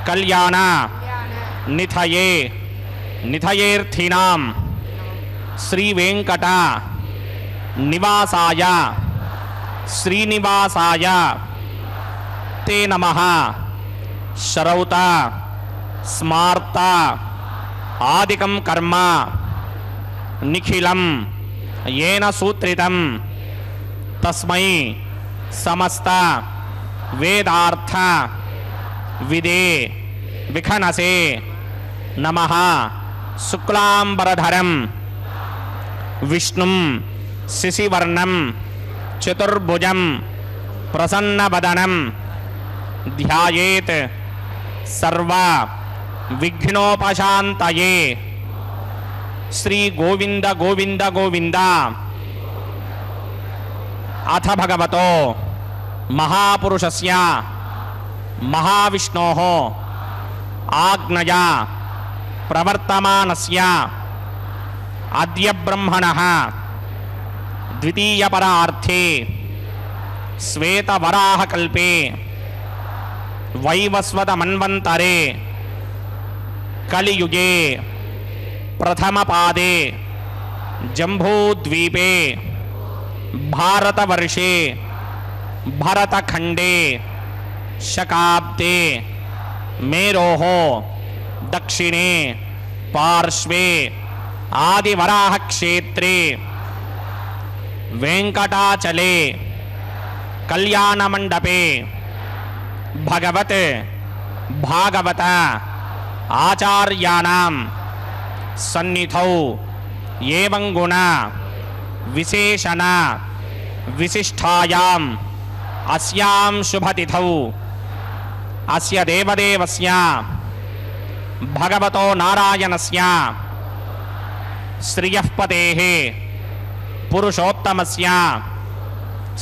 కళ్యాణ నిథయే నిథయేర్థినాం శ్రీ వెంకట నివాసాయ శ్రీనివాసాయ తే నమః శ్రౌత స్మార్త ఆదికం కర్మ నిఖిలం येन सूत्रितं तस्मै समस्त वेदार्थ विदे विखनसे नमः शुक्लांबरधरं विष्णुं शिशिवर्णं चतुर्भुजं प्रसन्नवदनं ध्यायेत् सर्व विघ्नोपशान्तये श्री गोविंद गोविंद गोविंद अथ भगवतो महापुरुषस्य महाविष्णोः आज्ञया प्रवर्तमानस्य अद्य ब्रह्मणः द्वितीयपरार्थे श्वेतवराहकल्पे वैवस्वतमन्वन्तरे कलियुगे प्रथमपादे जम्बूद्वीपे भारतवर्षे भरतखण्डे शकाब्दे मेरोः दक्षिणे पार्श्वे आदिवराहक्षेत्रे वेंकटाचले कल्याणमण्डपे भगवत भागवत आचार्याणां सन्निधौ एवं गुण विशेषण विशिष्टायाम् अस्यां शुभतिथौ अस्य देवदेवस्य भगवतो नारायणस्य श्रियःपतेः पुरुषोत्तमस्य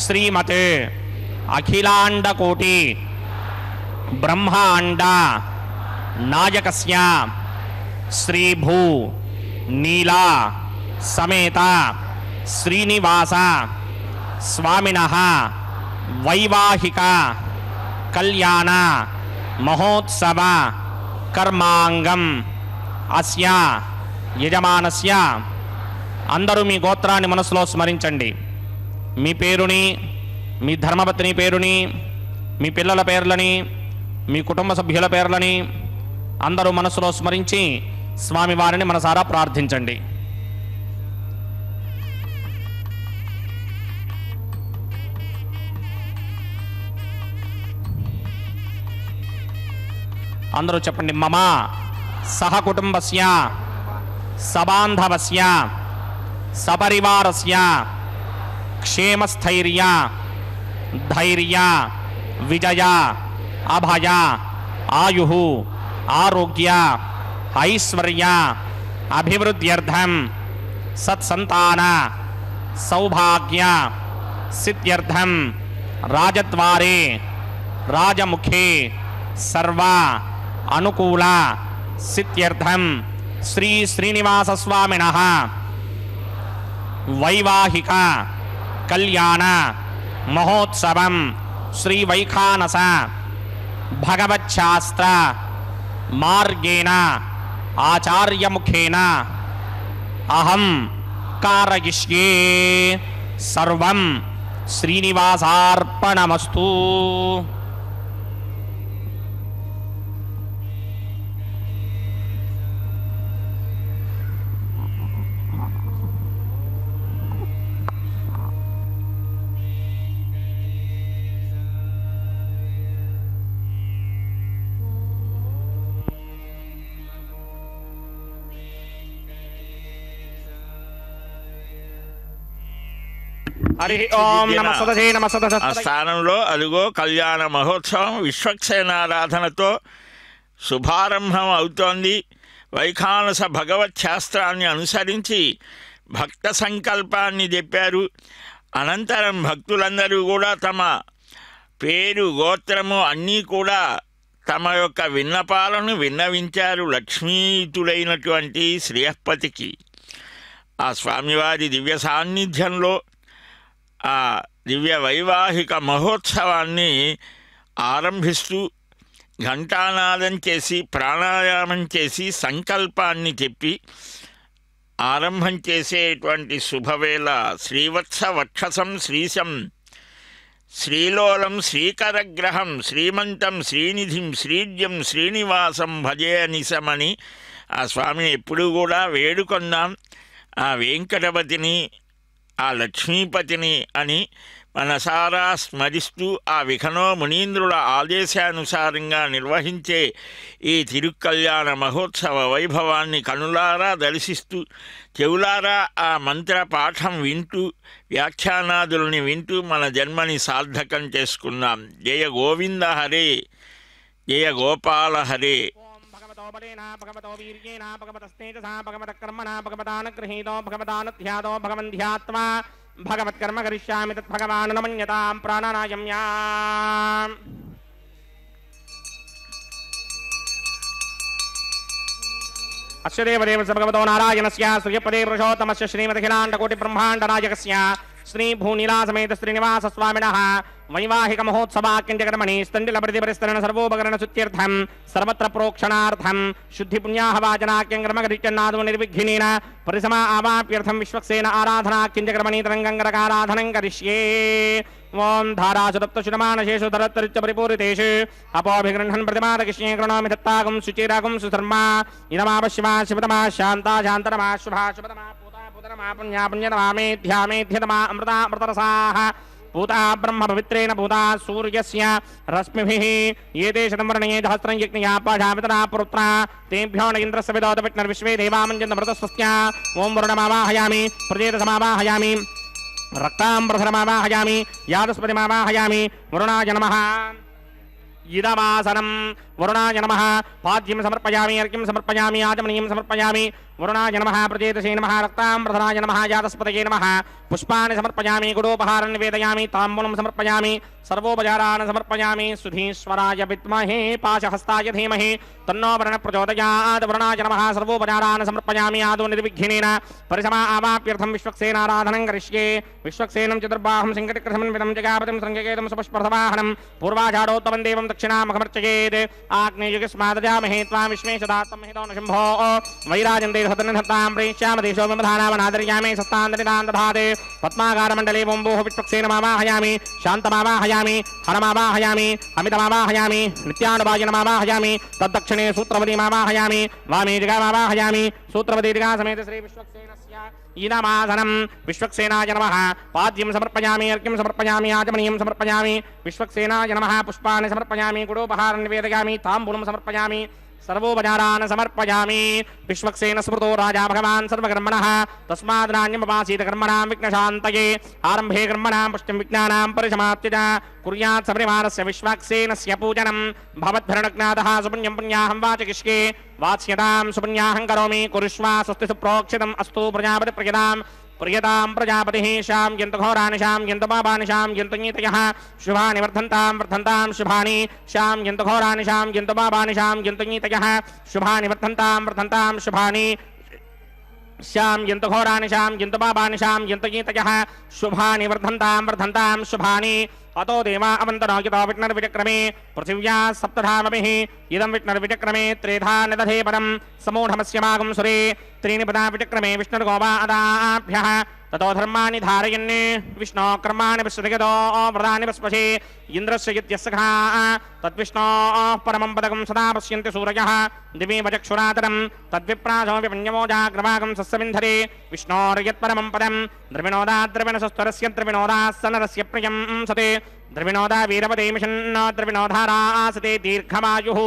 श्रीमत् अखिलाण्डकोटि ब्रह्माण्ड नायकस्य श्रीभू नीला समेत श्रीनिवास स्वामिनः वैवाहिक कल्याण महोत्सव कर्मांगम अस्या यजमानस्य అందరూ మీ గోత్రాన్ని మనసులో స్మరించండి. మీ పేరుని, మీ ధర్మపత్ని పేరుని, మీ పిల్లల పేర్లని, మీ కుటుంబ సభ్యుల పేర్లని అందరూ మనసులో స్మరించి స్వామివారిని మనసారా ప్రార్థించండి. అందరూ చెప్పండి. మమ సహ కుటుంబస్య సబాంధవస్య సపరివారస్య క్షేమస్థైర్య ధైర్య విజయ అభయ ఆయుః ఆరోగ్య ఐశ్వర్య అభివృద్ధ్యర్థం సత్సంతాన సౌభాగ్య సిద్ధ్యర్థం రాజద్వారే రాజముఖే సర్వ అనుకూల సిద్ధ్యర్థం శ్రీ శ్రీనివాస స్వామినః వైవాహిక కళ్యాణ మహోత్సవం శ్రీ వైఖానస భగవచ్ఛాస్త్ర మార్గేణ ఆచార్యముఖేన అహం కారయిష్యే. సర్వం శ్రీనివాసార్పణమస్తు. హరి ఓం నమ సదసే నమ సదస. ఆ స్థానంలో అదిగో కళ్యాణ మహోత్సవం విశ్వక్సేనారాధనతో శుభారంభం అవుతోంది. వైఖానస భగవత్ శాస్త్రాన్ని అనుసరించి భక్త సంకల్పాన్ని చెప్పారు. అనంతరం భక్తులందరూ కూడా తమ పేరు గోత్రము అన్నీ కూడా తమ యొక్క విన్నపాలను విన్నవించారు లక్ష్మీతుడైనటువంటి శ్రీయపతికి. ఆ స్వామివారి దివ్య సాన్నిధ్యంలో ఆ దివ్య వైవాహిక మహోత్సవాన్ని ఆరంభిస్తూ ఘంటానాదం చేసి ప్రాణాయామం చేసి సంకల్పాన్ని చెప్పి ఆరంభం చేసేటువంటి శుభవేళ శ్రీవత్స వక్షసం శ్రీశం శ్రీలోలం శ్రీకరగ్రహం శ్రీమంతం శ్రీనిధిం శ్రీడ్యం శ్రీనివాసం భజే నిశమని ఆ స్వామిని ఎప్పుడూ కూడా వేడుకొందాం. ఆ వెంకటపతిని ఆ లక్ష్మీపతిని అని మనసారా స్మరిస్తూ ఆ విఖనో మునీంద్రుల ఆదేశానుసారంగా నిర్వహించే ఈ తిరుకల్యాణ మహోత్సవ వైభవాన్ని కనులారా దర్శిస్తూ చెవులారా ఆ మంత్ర పాఠం వింటూ వ్యాఖ్యానాదుల్ని వింటూ మన జన్మని సార్థకం చేసుకున్నాం. జయ గోవింద హరే, జయ గోపాల హరే. భగవతో వీర్యేణ భగవతస్తేజసా భగవత కర్మణ భగవతానుగృహీతో భగవతానుధ్యాతో భగవంధ్యాత్మా భగవత్కర్మ కరిష్యామి తద్భగవాన్ నమన్యతాం ప్రాణానాయమ్యా. అస్య దేవదేవస్య భగవతో నారాయణస్య శ్రీపదే పురుషోత్తమస్య శ్రీమదఖిలాండకోటి బ్రహ్మాండనాయకస్య శ్రీ భూనీలాసమేత శ్రీనివాస స్వామినః వైవాహిక మహోత్సవాక్యంజకర్మణి స్థండిలపరిపరిస్తరణ సర్వోపకరణ శుద్ధ్యర్థం సర్వత్ర ప్రోక్షణార్థం శుద్ధి పుణ్యాహవాచనాక్యంగ్రమగరిచన్నాదో నిర్విఘ్నేన పరిసమా ఆవాప్యర్థం విశ్వక్సేన ఆరాధనాక్యంజకర్మణి తరంగంగరకారాధనం కరిష్యే. ఓం ధారాసురప్తశునమానశేషు ధరత్తరిత్య పరిపూరితేషు అపోభిగృహన్ ప్రతిమాదకృష్ణే కృణోమి దత్తాగం శుచిరాగం సుధర్మా ఇదమాపశివా శివతమా శాంతా శాంతరమా శుభా శుభతమా పూతా పూతరమా పుణ్యా పుణ్యతమా మేధ్యామేధ్యతమా అమృతా అమృతరసాః పూతా బ్రహ్మ పవిత్రేణ పూతా సూర్యస్య రశ్మిభిః ఏతే శతం వర్ణయే సహస్రం యజ్ఞయా పాఠామితరా పుత్రా తేభ్యో న ఇంద్రస్య విదోత విష్ణుర్విశ్వే దేవామంజంత మృతస్వస్య. ఓం వరుణమావాహయామి ప్రజేతసమావాహయామి రక్తాంబరధరమావాహయామి యాదస్పతిమావాహయామి. వరుణాయ నమః. ఇదమాసనం వరుణాయ నమః. పాద్యం సమర్పయామి అర్ఘ్యం సమర్పయామి ఆచమనీయం సమర్పయామి. వరుణాయ నమః. ప్రజేతసే నమః. రక్తాంబరధరాయ నమః. యాదస్పతయే నమః. పుష్పాన్ని సమర్పయామి. గుడోపహారం నివేదయామి. తాంబూలం సమర్పయామి. సర్వోపచారాన్ సమర్పయామి. సుధీశ్వరాయ విద్మహే పాశహస్తాయ ధీమహి తన్నో వరుణ ప్రచోదయాత్. వరుణాయ నమః. సర్వోపచారాన్ సమర్పయామి. ఆదో నిర్విఘ్నేన పరిసమా ఆవాప్యర్థం విశ్వక్సేనారాధనం కరిష్యే. విశ్వక్సేనం చతుర్బాహం సింగటికృసమన్వితం జగాపతిం సంగకేతం సుపుష్పర్ధవాహనం పూర్వాచాడోత్తమం దేవం దక్షిణామఖమర్చయేత్. ఆగ్నేయుగస్మాదజామహే త్వాం విశ్వేశదాత్తం మహితో న శంభో వైరాజంతే సతన్నిధత్తాం ప్రేష్యామ దేశో విమధానావనాదర్యామే సస్తాంతరితాన్ దధాతే. పద్మాకారమండలే ఓంభోః విశ్వక్సేనమావాహయామి. శాంతమావాహయామి. హరమావాహయామి. అమితమావాహయామి. నిత్యానుభాజనమావాహయామి. తద్దక్షిణే సూత్రవతీమావాహయామి. వామే దిగామావాహయామి. సూత్రవతీ దిగా సమేత శ్రీ విశ్వక్సేనస్య ఈనమాసనం. విశ్వక్సేనాయ నమః. పాద్యం సమర్పయామి అర్ఘ్యం సమర్పయామి ఆచమనీయం సమర్పయామి. విశ్వక్సేనాయ నమః. పుష్పాన్ని సమర్పయామి. గుడోపహారం నివేదయామి. తాంబూలం సమర్పయామి. సర్వోపచారాన్ సమర్పయామి. విశ్వక్సేన స్మృతో రాజా భగవాన్ సర్వకర్మణః తస్మాదనాన్యమపాసీత కర్మణాం విఘ్నశాంతయే. ఆరంభే కర్మణాం పుష్టిం విజ్ఞానాం పరిసమాప్తి చ కుర్యాత్ సపరివారస్య విశ్వక్సేనస్య పూజనం. భవద్భరణజ్ఞాతః సుపుణ్యం పుణ్యాహం వాచకిష్యే. వాచ్యతాం సుపుణ్యాహం కరోమి. కురుష్వా స్వస్తి సుప్రోక్షితం అస్తు ప్రజాపతి ప్రియతాం ప్రియతాం ప్రజాపతిః. శాం యంతు ఘోరాని శాం యంతు పాపాని శాం యంతు నీతయః శుభాని వర్ధంతాం వర్ధంతాం శుభాని. శాం యంతు ఘోరాని శాం యంతు పాపాని శాం యంతు నీతయః శుభాని వర్ధంతాం వర్ధంతాం శుభాని. శాం యంతు ఘోరాని శాం యంతు పాపాని శాం యంతు నీతయః శుభాని వర్ధంతాం వర్ధంతాం శుభాని. అతో దేవా అవంతనోకితో విష్ణుర్విచక్రమే పృథివ్యా సప్తధామభిః. ఇదం విష్ణుర్విచక్రమే త్రేధా నిదధే పదం సమూఢమస్య భాగం సురే. త్రీణి పదా విచక్రమే విష్ణుర్గోపాదాభ్యః. ततो धर्माणि धारयन् विष्णो कर्माणि विश्रुतगतो व्रतानि वस्पशे इंद्रस्य यद्यस्सखा तद्विष्णोः परमं पदकं सदा पश्यन्ति सूरयः दिवि वचक्षुरातरं तद्विप्रासो विपन्यमोजाग्रवागं सस्यविन्धरे विष्णोर्यत्परमं पदं द्रविणोदाद्रविणसस्तरस्य द्रविणोदास्सनरस्य प्रियं सते द्रविणोदा वीरपदे मिषन्नो द्रविणोधारासते दीर्घमायुः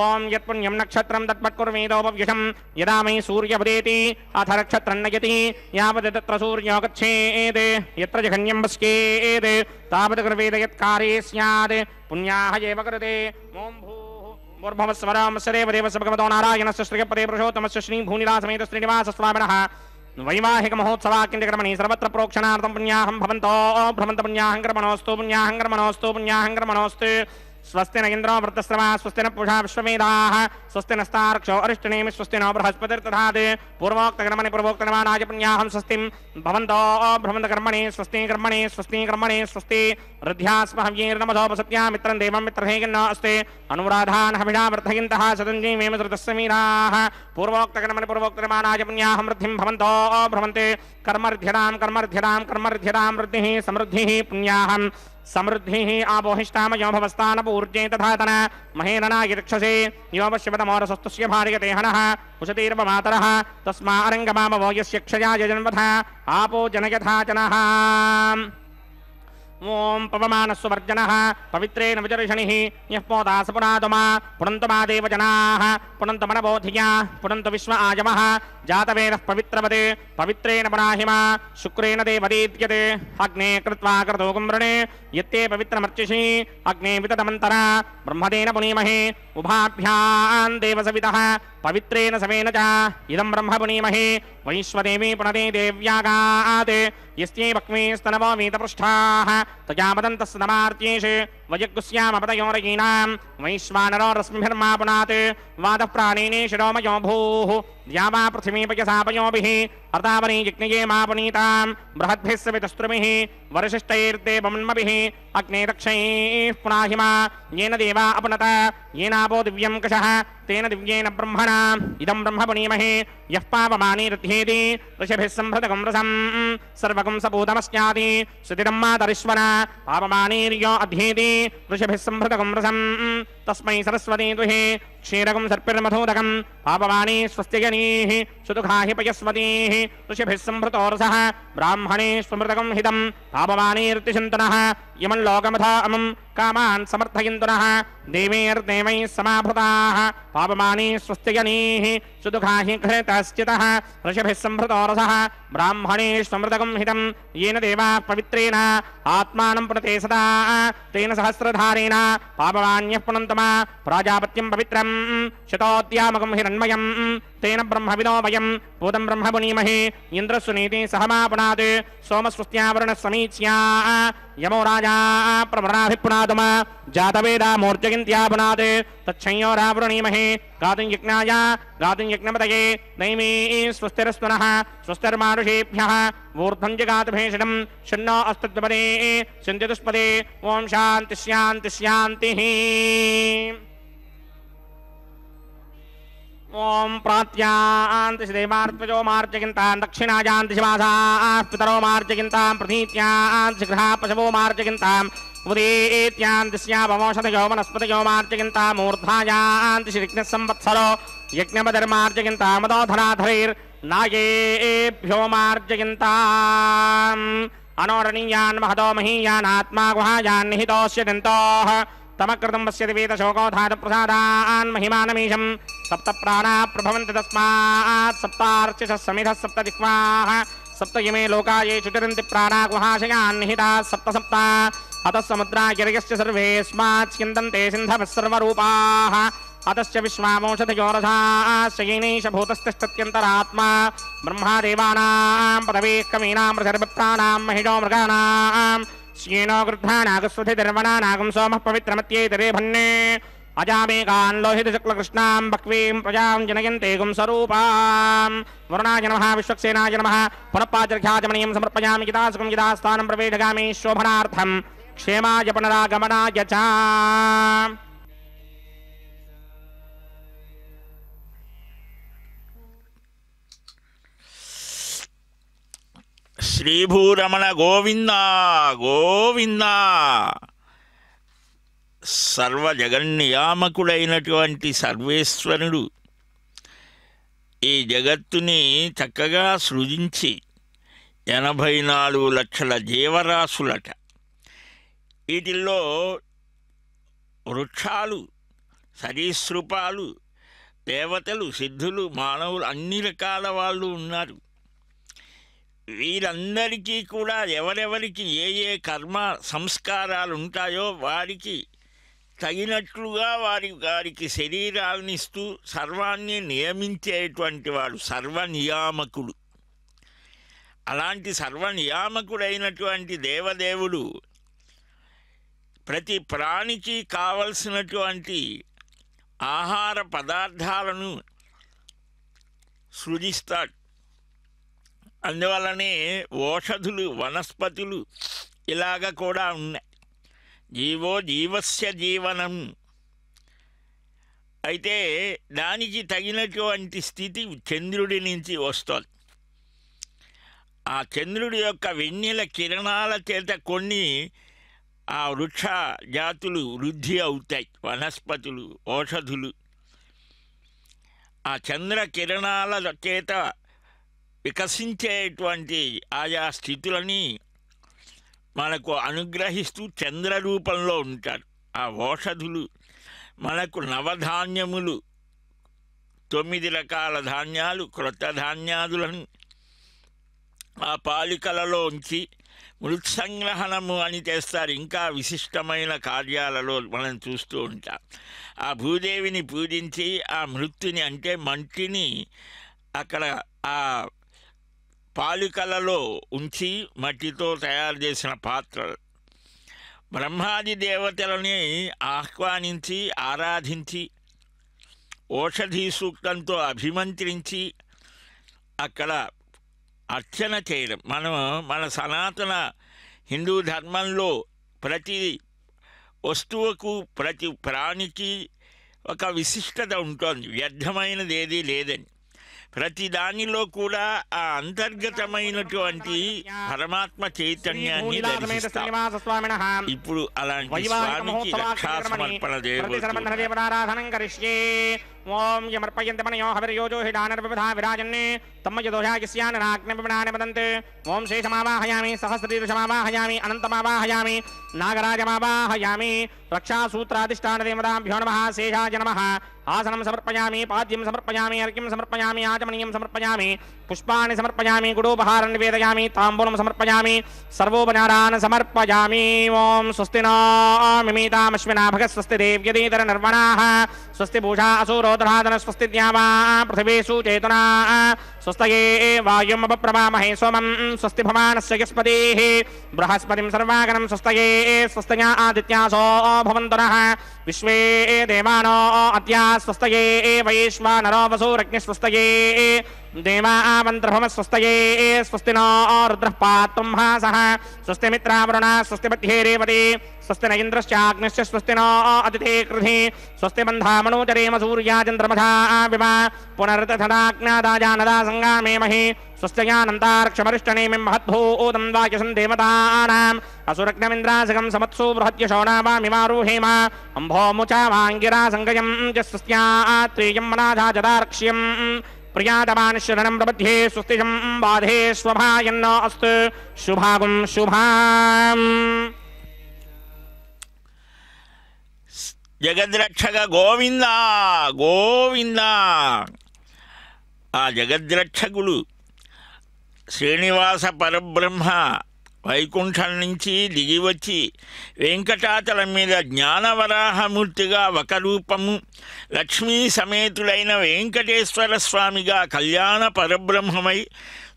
ओं यत्पुण्यं नक्षत्रं तत्पत्कुर्वेदोपव्यशं यदा मयि सूर्यपदेति अथ नक्षत्रं नयति यावत् तत्र सूर्यो गच्छेत् यत्र जघन्यं वस्येत् तावत् कुर्वेद यत्कार्ये स्यात् पुण्याः एव कृते ओं भूर्भुवस्वरं सदेवदेवस्य भगवतो नारायणस्य श्रीपदे पुरुषोत्तमस्य श्रीभूनिलासमेत श्रीनिवासस्वामिनः वैवाहिक महोत्सवाक्यंजकर्मणि सर्वत्र प्रोक्षणार्थं पुण्याहं भवन्तो भ्रमन्त पुण्याहं कर्मणोऽस्तु पुण्याहं कर्मणोऽस्तु पुण्याहं कर्मणोऽस्तु స్వస్తి న ఇంద్రో వృత్తశ్రవా స్వస్తి న పూషా విశ్వమేధాః స్వస్తి నస్తార్క్షో అరిష్టనేమి స్వస్తి నో బృహస్పతిర్దధాత్ పూర్వోక్త కర్మణి పూర్వోక్త కర్మాణాయ పుణ్యాహం స్వస్తిం భవంతో భ్రమంత కర్మణి స్వస్తి కర్మణి స్వస్తి కర్మణి స్వస్తి రుధ్యాస్మహవ్యేర్నమధోపసత్యా మిత్రం దేవం మిత్రహేగిన్నో అస్తే అనురాధాన్ హవిషా వర్ధయంతః సతంజీవేమ ధృతస్సమీరాః పూర్వోక్త కర్మణి పూర్వోక్త కర్మాణాయ పుణ్యాహం వృద్ధిం భవంతో భ్రమంతే కర్మర్ధ్యతాం కర్మర్ధ్యతాం కర్మర్ధ్యతాం వృద్ధిః సమృద్ధిః పుణ్యాహం సమృద్ధిః ఆపోహిష్టామయో భవస్థానపూర్జే తథాతన మహేననాయ రక్షసే యోపశ్యవతమోరసస్తుస్య భార్యతే హనః ఉషతీర్వమాతరः తస్మారంగమామవో యస్య క్షయాయ జన్మథ ఆపో జనయథా జనః ఓం పవమానస్వర్జనః పవిత్రేణ విజర్షణిః యః పోదాసపునాదమా పునంతమా దేవజనాః పునంతమనబోధియా పునంత విశ్వ ఆజమః జాతవేదః పవిత్రవదే పవిత్రేణ పరాహిమా శుక్రేణ దేవదీద్యతే అగ్నే కృత్వా క్రతోగం వృణే యత్తే పవిత్రమర్చిషి అగ్నే వితతమంతర బ్రహ్మదేన పునీమహే ఉభాభ్యాం దేవసవితః పవిత్రేణ సవేన చ ఇదం బ్రహ్మ పునీమహే వైశ్వదేవీ పునదే దేవ్యాగాత్ యస్యై వక్మే స్తనవో వీతపృష్ఠాః తజామదంతస్తమార్త్యేషు వయగ్గుస్యామపతయోరయీనాం వైశ్వానరో రశ్మిభిర్మా పునాత్ వాదః ప్రాణేనే శిరోమయో భూః ద్యావా పృథివీపయసాపయోభిః అర్తావనీ యజ్ఞయే మా పునీతాం బృహద్భిः సవితస్త్రుమిః వరిశిష్టైర్దేవమన్మభిः అగ్నే దక్షైః పునాహిమా येन देवा अपनत येनापो दिव्यं कषः तेन दिव्येन ब्रह्मणा इदं ब्रह्म पुनीमहे यः पावमाने रथ्येति ऋषभिः सम्भृतकं रसं सर्वकं सपूतमस्याति सुतिरं मातरिश्वना पावमानेर्यो अध्येति ऋषभिः सम्भृतकं रसं तस्मै सरस्वती दुहे क्षीरकं सर्पिर्मधोदकं पावमाने स्वस्त्यजनीः सुदुःखाहि पयस्वतीः ऋषभिः सम्भृतो रसः ब्राह्मणे स्वमृतकं हितं पावमानेर्तिशन्तनः यमं लोकमथा अमं कामान् समर्थयन्तुनः देवैर्देवैः समाभृताः पावमाने स्वस्त्यजनीः सुदुःखाहि घृतश्चितः ऋषभिः सम्भृतो रसः ब्राह्मणे स्वमृतकं हितं येन देवाः पवित्रेण आत्मानं पुनते सदा तेन सहस्रधारेण पावमान्यः पुनन्तमा प्राजापत्यं पवित्रं शतोद्यामकं हिरण्मयं तेन ब्रह्मविदो वयं पूतं ब्रह्म पुनीमहे इन्द्रस्वनीति सहमापुनात् सोमस्वस्त्यावरुणः समीच्या यमो राजा प्रवराभिपुनादुमा जातवेदा मूर्जयन्त्यापुनात् तच्छंयोरावृणीमहे गातुं यज्ञाय गातुं यज्ञपतये दैवी स्वस्तिरस्तुनः स्वस्तिर्मानुषेभ्यः ऊर्ध्वं जगातभेषणं शन्नो अस्तद्वपदे सन्त्यदुष्पदे ओं शान्ति शान्ति शान्तिः ओं प्रात्यान्ति देवार्त्वजो मार्जयन्तां दक्षिणायान्ति शिवासाः पितरो मार्जयन्तां प्रतीत्यान्ति गृहा पशवो मार्जयन्तां उदेत्यान्ति स्यावमोषधयो वनस्पतयो मार्जयन्तां मूर्धायान्ति श्रीकृष्णः संवत्सरो यज्ञपतिर्मार्जयन्तां मदोधराधरैर्नागेभ्यो मार्जयन्ताम् अनोरणीयान् महतो महीयानात्मा गुहायान् निहितोऽस्य दन्तोः तमकृतं पश्यति वेदशोकोधातप्रसादान् महिमानमीशं सप्त प्राणा प्रभवन्ति तस्मात् सप्तार्चिषः समिधः सप्त जिह्वाः सप्त इमे लोकाये चुचरन्ति प्राणा गुहाशयान् निहिताः सप्त सप्त अतः समुद्रा गिरयश्च सर्वेऽस्मात् स्यन्दन्ते सिन्धवः सर्वरूपाः अतश्च विश्वामोषधयो रसाश्च येनैष भूतस्तिष्ठत्यन्तरात्मा ब्रह्मादेवानां पदवीः कवीनां सर्वप्राणां महिषो मृगाणां श्येनो गृध्रानागस्वधिर्वनानागं सोमः पवित्रमत्येतरे भन्ने अजामेकान् लोहितशुक्लकृष्णां बह्वीं प्रजां जनयन्ते गुंसरूपां वरुणाय नमः विश्वक्सेनाय नमः पुनः पाचर्घ्याचमनीयं समर्पयामि यदासुखं यदास्थानं प्रवेशगामि शोभनार्थं क्षेमाय पुनरागमनाय च శ్రీభూరమణ గోవింద గోవింద. సర్వజగన్నియామకుడైనటువంటి సర్వేశ్వరుడు ఈ జగత్తుని చక్కగా సృజించి 84 లక్షల జీవరాశులట. వీటిల్లో వృక్షాలు, సరీసృపాలు, దేవతలు, సిద్ధులు, మానవులు, అన్ని రకాల వాళ్ళు ఉన్నారు. వీరందరికీ కూడా ఎవరెవరికి ఏ ఏ కర్మ సంస్కారాలు ఉంటాయో వారికి తగినట్లుగా వారికి శరీరాలను ఇస్తూ సర్వాన్ని నియమించేటువంటి వాడు సర్వనియామకుడు. అలాంటి సర్వనియామకుడైనటువంటి దేవదేవుడు ప్రతి ప్రాణికి కావలసినటువంటి ఆహార పదార్థాలను సృజిస్తాడు. అందువల్లనే ఓషధులు, వనస్పతులు ఇలాగ కూడా ఉన్నాయి. జీవో జీవస్య జీవనం. అయితే దానికి తగినటువంటి స్థితి చంద్రుడి నుంచి వస్తుంది. ఆ చంద్రుడి యొక్క వెన్నెల కిరణాల చేత కొన్ని ఆ వృక్ష జాతులు వృద్ధి అవుతాయి, వనస్పతులు, ఓషధులు. ఆ చంద్ర కిరణాల చేత వికసించేటువంటి ఆయా స్థితులని మనకు అనుగ్రహిస్తూ చంద్ర రూపంలో ఉంటాడు. ఆ ఓషధులు మనకు నవధాన్యములు, 9 రకాల ధాన్యాలు, క్రొత్త ధాన్యాదులను ఆ పాలికలలో ఉంచి మృత్సంగ్రహణము అని చేస్తారు. ఇంకా విశిష్టమైన కార్యాలలో మనం చూస్తూ ఉంటాం. ఆ భూదేవిని పూజించి ఆ మృత్యుని అంటే మంటిని అక్కడ ఆ పాలికలలో ఉంచి మట్టితో తయారు చేసిన పాత్రలు బ్రహ్మాది దేవతలని ఆహ్వానించి ఆరాధించి ఓషధీ సూక్తంతో అభిమంత్రించి అక్కడ అర్చన చేయడం. మన సనాతన హిందూ ధర్మంలో ప్రతి వస్తువుకు, ప్రతి ప్రాణికి ఒక విశిష్టత ఉంటుంది. వ్యర్థమైనది ఏదీ లేదని. ప్రతి దానిలో కూడా ఆ అంతర్గతమైనటువంటి పరమాత్మ చైతన్యాన్ని దర్శిస్తాం. ఇప్పుడు అలాంటి స్వామికి రక్షా సమర్పణ ఓం యమర్పయంత మనయో హవిర్యోజో హిడానర్విధా విరాజన్నే తమ్మయదోషాగిస్యానరాగ్నివిమణాని వదంతే. ఓం శేషమావాహయామి, సహస్రదీర్ఘమావాహయామి, అనంతమావాహయామి, నాగరాజమావాహయామి. రక్షాసూత్రాధిష్టానదేవతాభ్యో నమః. శేషాయ నమః. ఆసనం సమర్పయామి, పాద్యం సమర్పయామి, అర్ఘ్యం సమర్పయామి, ఆచమనీయం సమర్పయామి, పుష్పాన్ని సమర్పయామి, గుడోపహారం నివేదయామి, తాంబూలం సమర్పయామి, సర్వోపచారాన్ సమర్పయామి. ఓం స్వస్తి नो మిమితామశ్వినా భగత్ స్వస్తి దేవ్యదీతర నిర్వణాః స్వస్తి భూషా అసూరోధరాధన స్వస్తి ద్యావా పృథివీషు చేతనా స్వస్తయే వాయుమపప్రవామహే సోమం స్వస్తి భవానస్య యస్పతిః బృహస్పతిం సర్వాగణం స్వస్తయే స్వస్తయా ఆదిత్యాసో భవంతునః విశ్వే దేవానో అద్యా స్వస్తయే వైశ్వానరో వసూరగ్నిస్వస్తయే దేవామంత్రభమస్వస్తయే స్వస్తి नो रुद्रः पात्वं हासः स्वस्ति मित्रावरुणा स्वस्ति मध्ये रेवती स्वस्ति न इन्द्रश्चाग्निश्च स्वस्ति नो अदिते कृधि स्वस्ति बन्धामनोचरेम सूर्याचन्द्रमथा विमा पुनरतथदाज्ञादाजानदा संगामे महि स्वस्त्ययानन्तार्क्षमरिष्टनेमिं महद्भूतं वाक्यसं देवतानाम् असुरग्नमिन्द्रासकं समत्सु बृहद्यशोणावामिमारुहेम अम्भोमुचावाङ्गिरा सङ्गयं च स्वस्त्यात्रेयं मनाधा जदार्क्ष्यम् प्रियातमानशरणं प्रबध्ये स्वस्तिजं बाधे स्वभायन्न अस्तु शुभागुं शुभाम्. జగద్రక్షక గోవింద గోవింద. ఆ జగద్రక్షకుడు శ్రీనివాస పరబ్రహ్మ వైకుంఠం నుంచి దిగివచ్చి వెంకటాచలం మీద జ్ఞానవరాహమూర్తిగా ఒక రూపము, లక్ష్మీ సమేతుడైన వెంకటేశ్వర స్వామిగా కళ్యాణ పరబ్రహ్మమై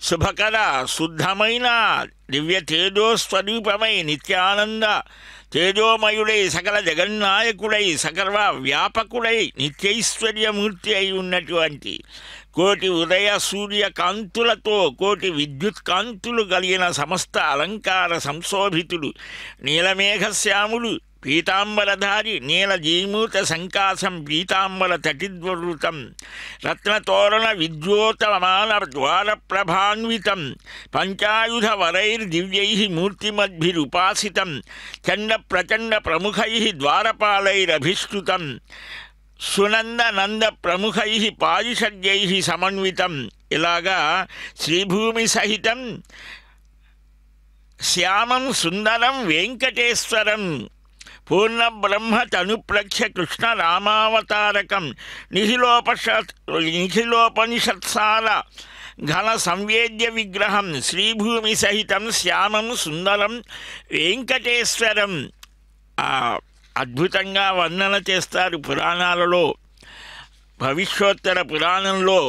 శుభకర శుద్ధమైన దివ్య తేజోస్వరూపమై నిత్యానంద తేజోమయుడై సకల జగన్నాయకుడై సకల వ్యాపకుడై నిత్యైశ్వర్యమూర్తి అయి ఉన్నటువంటి కోటి ఉదయ సూర్య కాంతులతో కోటి విద్యుత్ కాంతులు కలిగిన సమస్త అలంకార సంశోభితుడు నీలమేఘశ్యాముడు పీతాంబరధారి నీలజీమూత సంకాసం పీతాంబర తటిద్వృతం రత్నతోరణ విద్యోతమాన ద్వారప్రభాన్వితం పంచాయుధ వరైర్దివ్యై మూర్తిమద్భిరుపాసితం చండ ప్రచండ ప్రముఖై ద్వారపాలైరభిష్టుతం సునంద నంద ప్రముఖై పారిషడ్యై సమన్వితం. ఇలాగా శ్రీభూమి సహితం శ్యామం సుందరం వెంకటేశ్వరం పూర్ణ బ్రహ్మ తనుప్రక్ష కృష్ణ రామావతారకం నిఖిలోపనిషత్సార ఘన సంవేద్య విగ్రహం శ్రీభూమి సహితం శ్యామం సుందరం వెంకటేశ్వరం. అద్భుతంగా వర్ణన చేస్తారు పురాణాలలో. భవిష్యోత్తర పురాణంలో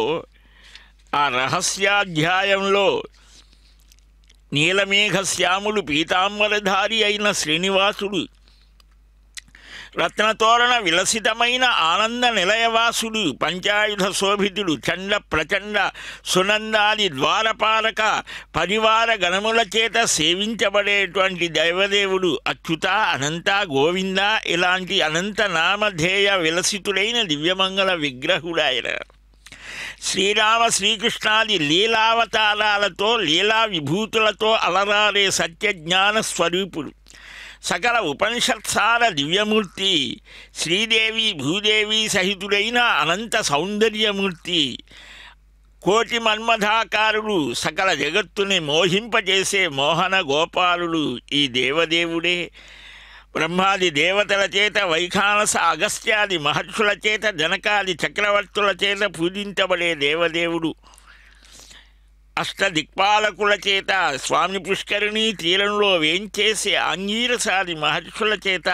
ఆ రహస్యాధ్యాయంలో నీలమేఘశ్యాముడు పీతాంబరధారి అయిన శ్రీనివాసుడు రత్నతోరణ విలసితమైన ఆనంద నిలయవాసుడు, పంచాయుధ శోభితుడు, చండ ప్రచండ సునందాది ద్వారపాలక పరివార గణముల చేత సేవించబడేటువంటి దైవదేవుడు అచ్యుత, అనంత, గోవింద ఇలాంటి అనంత నామధేయ విలసితుడైన దివ్యమంగళ విగ్రహుడాయన. శ్రీరామ శ్రీకృష్ణాది లీలావతారాలతో లీలా విభూతులతో అలరారే సత్యజ్ఞాన స్వరూపుడు, సకల ఉపనిషత్సార దివ్యమూర్తి, శ్రీదేవి భూదేవి సహితుడైన అనంత సౌందర్యమూర్తి, కోటి మన్మథాకారుడు, సకల జగత్తుని మోహింపజేసే మోహన గోపాలుడు ఈ దేవదేవుడే. బ్రహ్మాది దేవతల చేత, వైఖానస అగస్త్యాది మహర్షుల చేత, జనకాది చక్రవర్తుల చేత పూజించబడే దేవదేవుడు. అష్టదిక్పాలకుల చేత, స్వామి పుష్కరిణీ తీరంలో వేంచేసే అంగీరసాది మహర్షుల చేత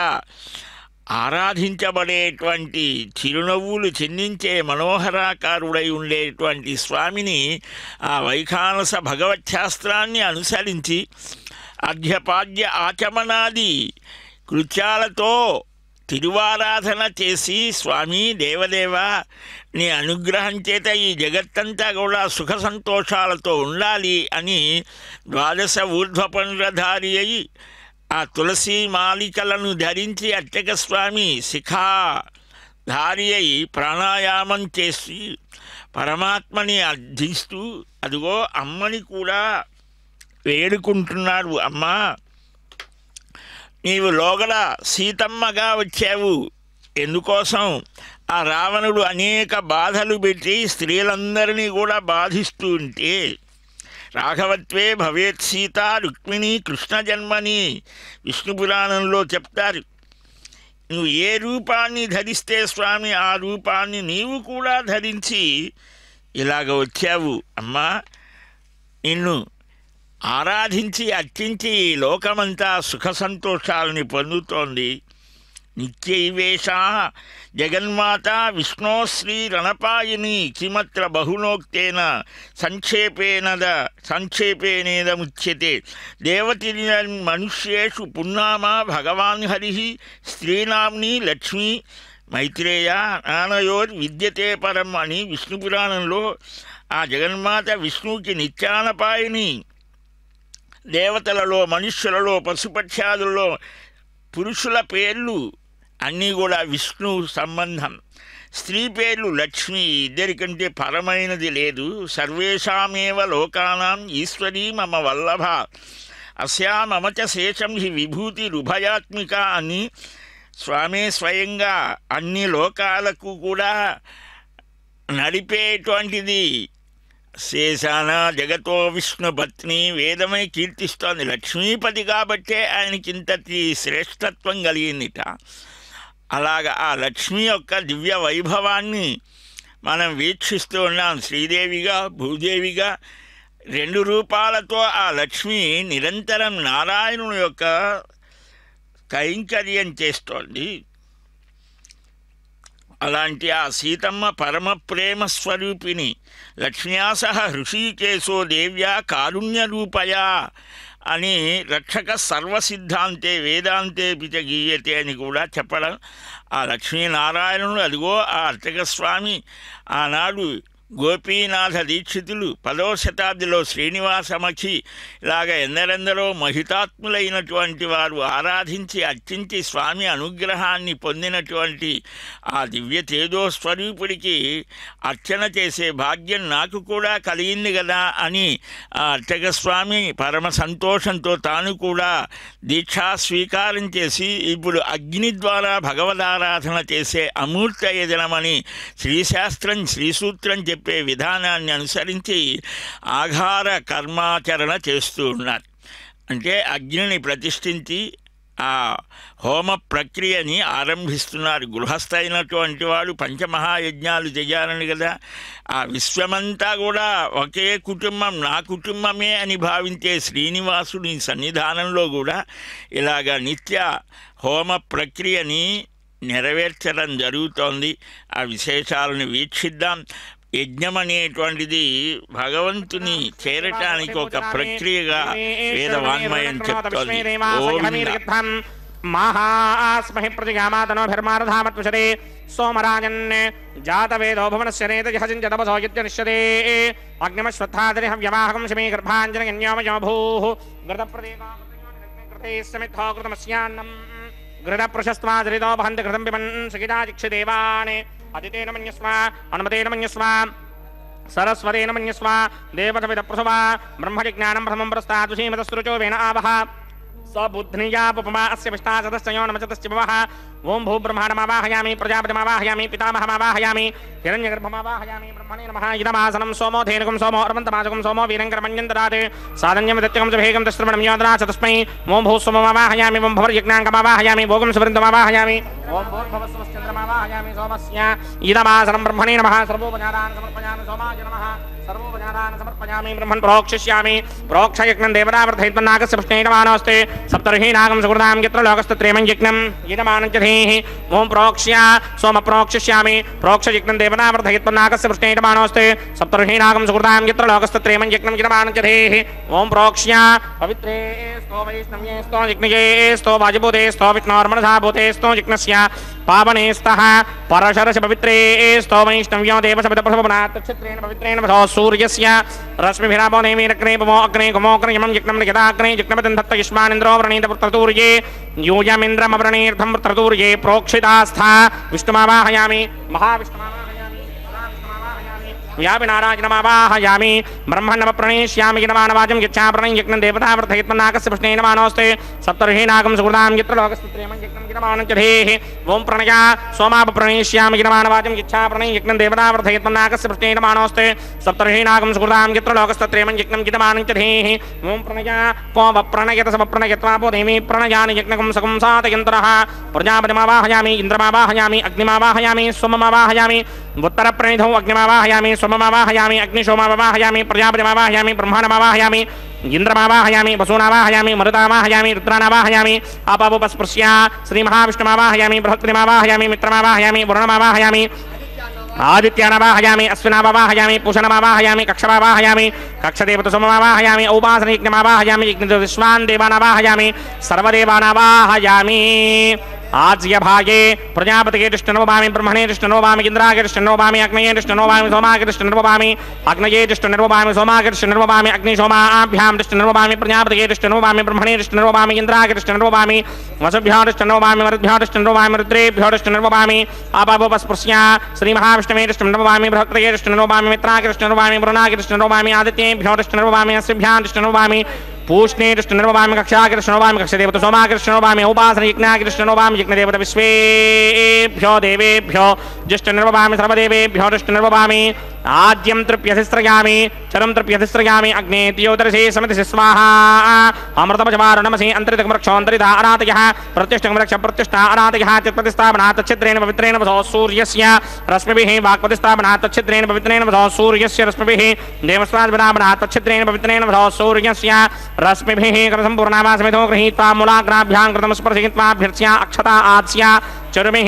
ఆరాధించబడేటువంటి చిరునవ్వులు చిందించే మనోహరాకారుడై ఉండేటువంటి స్వామిని ఆ వైఖానస భగవచ్ఛాస్త్రాన్ని అనుసరించి అర్ఘ్యపాద్య ఆచమనాది కృత్యాలతో తిరువారాధన చేసి, స్వామి దేవదేవ నీ అనుగ్రహం చేత ఈ జగత్తంతా కూడా సుఖ సంతోషాలతో ఉండాలి అని ద్వాదశ ఊర్ధ్వపండ్రధారి అయి ఆ తులసి మాలికలను ధరించి అర్చక స్వామి శిఖాధారి అయి ప్రాణాయామం చేసి పరమాత్మని అర్థిస్తూ అదిగో అమ్మని కూడా వేడుకుంటున్నాడు. అమ్మా, నీవు లోగడ సీతమ్మగా వచ్చావు. ఎందుకోసం? ఆ రావణుడు అనేక బాధలు పెట్టి స్త్రీలందరినీ కూడా బాధిస్తూ ఉంటే, రాఘవత్వే భవేత్ సీత రుక్మిణి కృష్ణ జన్మని విష్ణు పురాణంలో చెప్తారు. నువ్వు ఏ రూపాన్ని ధరిస్తే స్వామి ఆ రూపాన్ని నీవు కూడా ధరించి ఇలాగ వచ్చావు. అమ్మా, నిన్ను ఆరాధించి అర్చించి ఈ లోకమంతా సుఖ సంతోషాలని పొందుతోంది. నిత్యైవేషా జగన్మాత విష్ణో శ్రీ రణపాయిని కిమత్ర బహునోక్తేన సంక్షేపేనేదముచ్యతే దేవతిని మనుష్యేషు పున్నామా భగవాన్ హరి స్త్రీనాంని లక్ష్మీ మైత్రేయ నానయోర్ విద్యతే పరం అని విష్ణు పురాణంలో ఆ జగన్మాత విష్ణువుకి నిత్యానపాయిని. దేవతలలో, మనుష్యులలో, పశుపక్షాదులలో పురుషుల పేర్లు అన్నీ కూడా విష్ణు సంబంధం. స్త్రీ పేర్లు లక్ష్మి, ఇద్దరికంటే పరమైనది లేదు. సర్వేషామేవ లోకానాం ఈశ్వరీ మమ వల్లభ అస్యా మమ చ శేషం హి విభూతి రుభయాత్మిక అని స్వామి స్వయంగా అన్ని లోకాలకు కూడా నడిపేటువంటిది. శేషాన జగతో విష్ణు పత్ని వేదమై కీర్తిస్తోంది. లక్ష్మీపతి కాబట్టే ఆయనకింతటి శ్రేష్టత్వం కలిగిందిట. అలాగా ఆ లక్ష్మి యొక్క దివ్య వైభవాన్ని మనం వీక్షిస్తూ ఉన్నాం. శ్రీదేవిగా భూదేవిగా రెండు రూపాలతో ఆ లక్ష్మి నిరంతరం నారాయణుని యొక్క కైంకర్యం చేస్తోంది. అలాంటి ఆ సీతమ్మ పరమ ప్రేమ స్వరూపిణి. లక్ష్మ్యా సహ హృషీకేశో దేవ్యా కారుణ్యరూపయా అని రక్షక సర్వసిద్ధాంతే వేదాంతే పిచ గీయతే అని కూడా చెప్పడం. ఆ లక్ష్మీనారాయణుడు అదిగో ఆ అర్చక స్వామి ఆనాడు గోపీనాథ దీక్షితులు 10వ శతాబ్దిలో శ్రీనివాసమఖి ఇలాగ ఎందరెందరో మహితాత్ములైనటువంటి వారు ఆరాధించి అర్చించి స్వామి అనుగ్రహాన్ని పొందినటువంటి ఆ దివ్య తేజోస్వరూపుడికి అర్చన చేసే భాగ్యం నాకు కూడా కలిగింది కదా అని ఆ అర్చక స్వామి పరమ సంతోషంతో తాను కూడా దీక్షా స్వీకారం చేసి ఇప్పుడు అగ్ని ద్వారా భగవదారాధన చేసే అమూర్త యజనమని శ్రీశాస్త్రం శ్రీసూత్రం చెప్పే విధానాన్ని అనుసరించి ఆఘార కర్మాచరణ చేస్తూ ఉన్నారు. అంటే అగ్నిని ప్రతిష్ఠించి ఆ హోమ ప్రక్రియని ఆరంభిస్తున్నారు. గృహస్థైనటువంటి వాడు పంచమహాయజ్ఞాలు చేయాలని కదా. ఆ విశ్వమంతా కూడా ఒకే కుటుంబం, నా కుటుంబమే అని భావించే శ్రీనివాసుని సన్నిధానంలో కూడా ఇలాగ నిత్య హోమ ప్రక్రియని నెరవేర్చడం జరుగుతోంది. ఆ విశేషాలను వీక్షిద్దాం. యజ్ఞం అనేటువంటిది భగవంతుని చేరటానికి ఒక ప్రక్రియగా వేద వాన్మయం చెప్తోంది. ఓం महास्महि प्रतिगामातनोभिर्मारधामत्वशते सोमराजन् जातवेदो भुवनस्य नेतजहसिञ्चतपसो यज्ञनिष्यते अग्निमश्वत्थादरिहं व्यवाहकं शमी गर्भाञ्जनगन्योमयो भूः घृतप्रदेकाकृते समिद्धो कृतमस्यान्नम् घृतप्रशस्त्वादरितो वहन्ति घृतं पिबन् सखिताचिक्षदेवान् अदितेन मन्यस्व अनुमतेन मन्यस्व सरस्वतेन मन्यस्व देवतविदप्रसवा ब्रह्मजिज्ञानं प्रथमं पुरस्तात् श्रीमतस्तुरुचो वेन आवह स बुद्ध्निजापुपमा अस्य विष्टाचतश्चयो नमचतश्च भवः ओं भूब्रह्माणमावाहयामि प्रजापतिमावाहयामि पितामहमावाहयामि हिरण्यगर्भमावाहयामि ब्रह्मणे नमः इदमासनं सोमो धेनुकं सोमो अर्वन्तमाजकं सोमो वीरङ्करमञ्जं ददाति साधन्यं दत्यकं च भेगं तस्त्रमणं योदरा च तस्मै ओं भूस्वममावाहयामि ओं भवर्यज्ञाङ्कमावाहयामि भोगं सुवृन्दमावाहयामि ओं भूर्भवस्वश्चन्द्रमावाहयामि सोमस्य इदमासनं ब्रह्मणे नमः सर्वोपचारान् समर्पयामि सोमाय नमः सर्वोपचारान् समर्पयामि ब्रह्मन् प्रोक्षिष्यामि प्रोक्षयज्ञं देवतावर्धयित्वन्नागस्य पुष्णेयमानोऽस्ते सप्तर्षीनागं सुकृतां यत्र लोकस्तत्रेमं यज्ञं यजमानञ्चधेः ओं प्रोक्ष्य सोम प्रोक्षिष्यामि प्रोक्षयज्ञं देवतावर्धयित्वन्नागस्य पुष्णेयमानोऽस्ते सप्तर्षीनागं सुकृतां यत्र लोकस्तत्रेमं यज्ञं यजमानञ्चधेः ओं प्रोक्ष्य पवित्रे स्तो वैष्णव्ये स्तो यज्ञये स्तो वाजिभूते स्तो विष्णोर्मनसा भूते स्तो यज्ञस्य पावने स्तः परशरस पवित्रे स्तो वैष्णव्यो देवसविदप्रभवनात् तच्छत्रेण पवित्रेण वसो सूर्यस्य रश्मिभिरापो नेमिरग्ने पवो अग्ने गुमोऽग्ने यमं यज्ञं यदाग्ने यज्ञपतिं दत्त युष्मानिन्द्रो व्रणीत वृत्रतूर्ये यूयमिन्द्रमवृणीर्थं वृत्रतूर्ये प्रोक्षितास्था विष्णुमावाहयामि महाविष्णुमावाहयामि व्यापिनाराजनमावाहयामि ब्रह्मण्डमप्रणेष्यामि यजमानवाचं यच्छाप्रणं यज्ञं देवतावर्धयित्वन्नागस्य पुष्णेन मानोऽस्ते सप्तर्षीनागं सुकृतां यत्र लोकस्तत्रेमं यज्ञं यजमानञ्चधेः ओं प्रणया सोमापप्रणेष्यामि यजमानवाचं यच्छाप्रणं यज्ञं देवतावर्धयित्वन्नागस्य पुष्णेन मानोऽस्ते सप्तर्षीनागं सुकृतां यत्र लोकस्तत्रेमं यज्ञं यजमानञ्चधेः ओं प्रणया कोमप्रणयत समप्रणयत्वापो देवी प्रणयानि यज्ञकं सकं सातयन्तरः प्रजापतिमावाहयामि इन्द्रमावाहयामि अग्निमावाहयामि सोममावाहयामि उत्तरप्रणिधौ अग्निमावाहयामि सोममावाहयामि अग्निशोमावाहयामि प्रजापतिमावाहयामि ब्रह्माणमावाहयामि इंद्रमावाहयामि वसूनावाहयामि मरुतावाहयामि रुद्रानावाहयामि आपावोपस्पृश्य श्रीमहाविष्णुमावाहयामि बृहस्पतिमावाहयामि मित्रमावाहयामि वरुणमावाहयामि आदित्यानावाहयामि अश्विनावाहयामि पूषणमावाहयामि कक्षमावाहयामि कक्षदेवतसोममावाहयामि औपासनयज्ञमावाहयामि यज्ञविश्वान् देवानावाहयामि सर्वदेवानावाहयामि आज्य भागे प्रजापतिके तिष्ठनोभामि ब्रह्मणे तिष्ठनोभामि इन्द्रागे तिष्ठनोभामि अग्नये तिष्ठनोभामि सोमागे तिष्ठनोभामि अग्नये तिष्ठनोभामि सोमागे तिष्ठनोभामि अग्निशोमाभ्यां तिष्ठनोभामि प्रजापतिके तिष्ठनोभामि ब्रह्मणे तिष्ठनोभामि इन्द्रागे तिष्ठनोभामि वसुभ्यो तिष्ठनोभामि मरुद्भ्यो तिष्ठनोभामि रुद्रेभ्यो तिष्ठनोभामि आपावोपस्पृश्य श्रीमहाविष्णवे तिष्ठनोभामि बृहस्पतये तिष्ठनोभामि मित्रागे तिष्ठनोभामि वरुणागे तिष्ठनोभामि आदित्येभ्यो तिष्ठनोभामि अस्मिभ्यां तिष्ठनोभामि पूष्णे कृष्णनिर्वभामि कक्षा कृष्णोभामि कक्षदेवत सोमा कृष्णोभामि उपासन यज्ञा कृष्णोभामि यज्ञदेवत विश्वेभ्यो देवेभ्यो ज्येष्ठनिर्वभामि सर्वदेवेभ्यो दृष्टनिर्वभामि आद्यं तृप्यधिस्त्रयामि चरं तृप्यधिस्त्रयामि अग्ने त्योदरसे समितिः स्वाहा अमृतमजमारुणमसि अन्तरितकमरक्षोऽन्तरिता अरातयः प्रतिष्ठकमरक्ष प्रतिष्ठा अरातयः चित्प्रतिष्ठापनात् तच्छिद्रेण पवित्रेण वसो सूर्यस्य रश्मिभिः वाक्प्रतिष्ठापनात् तच्छिद्रेण पवित्रेण वसो सूर्यस्य रश्मिभिः देवस्वाद्विनापनात् तच्छिद्रेण पवित्रेण वसो सूर्यस्य रश्मिभिः कृतसम्पूर्णावासमितो गृहीत्वा मूलाग्राभ्यां कृतं स्पर्शयित्वाभ्यर्च्य अक्षता आत्स्य चरुमिः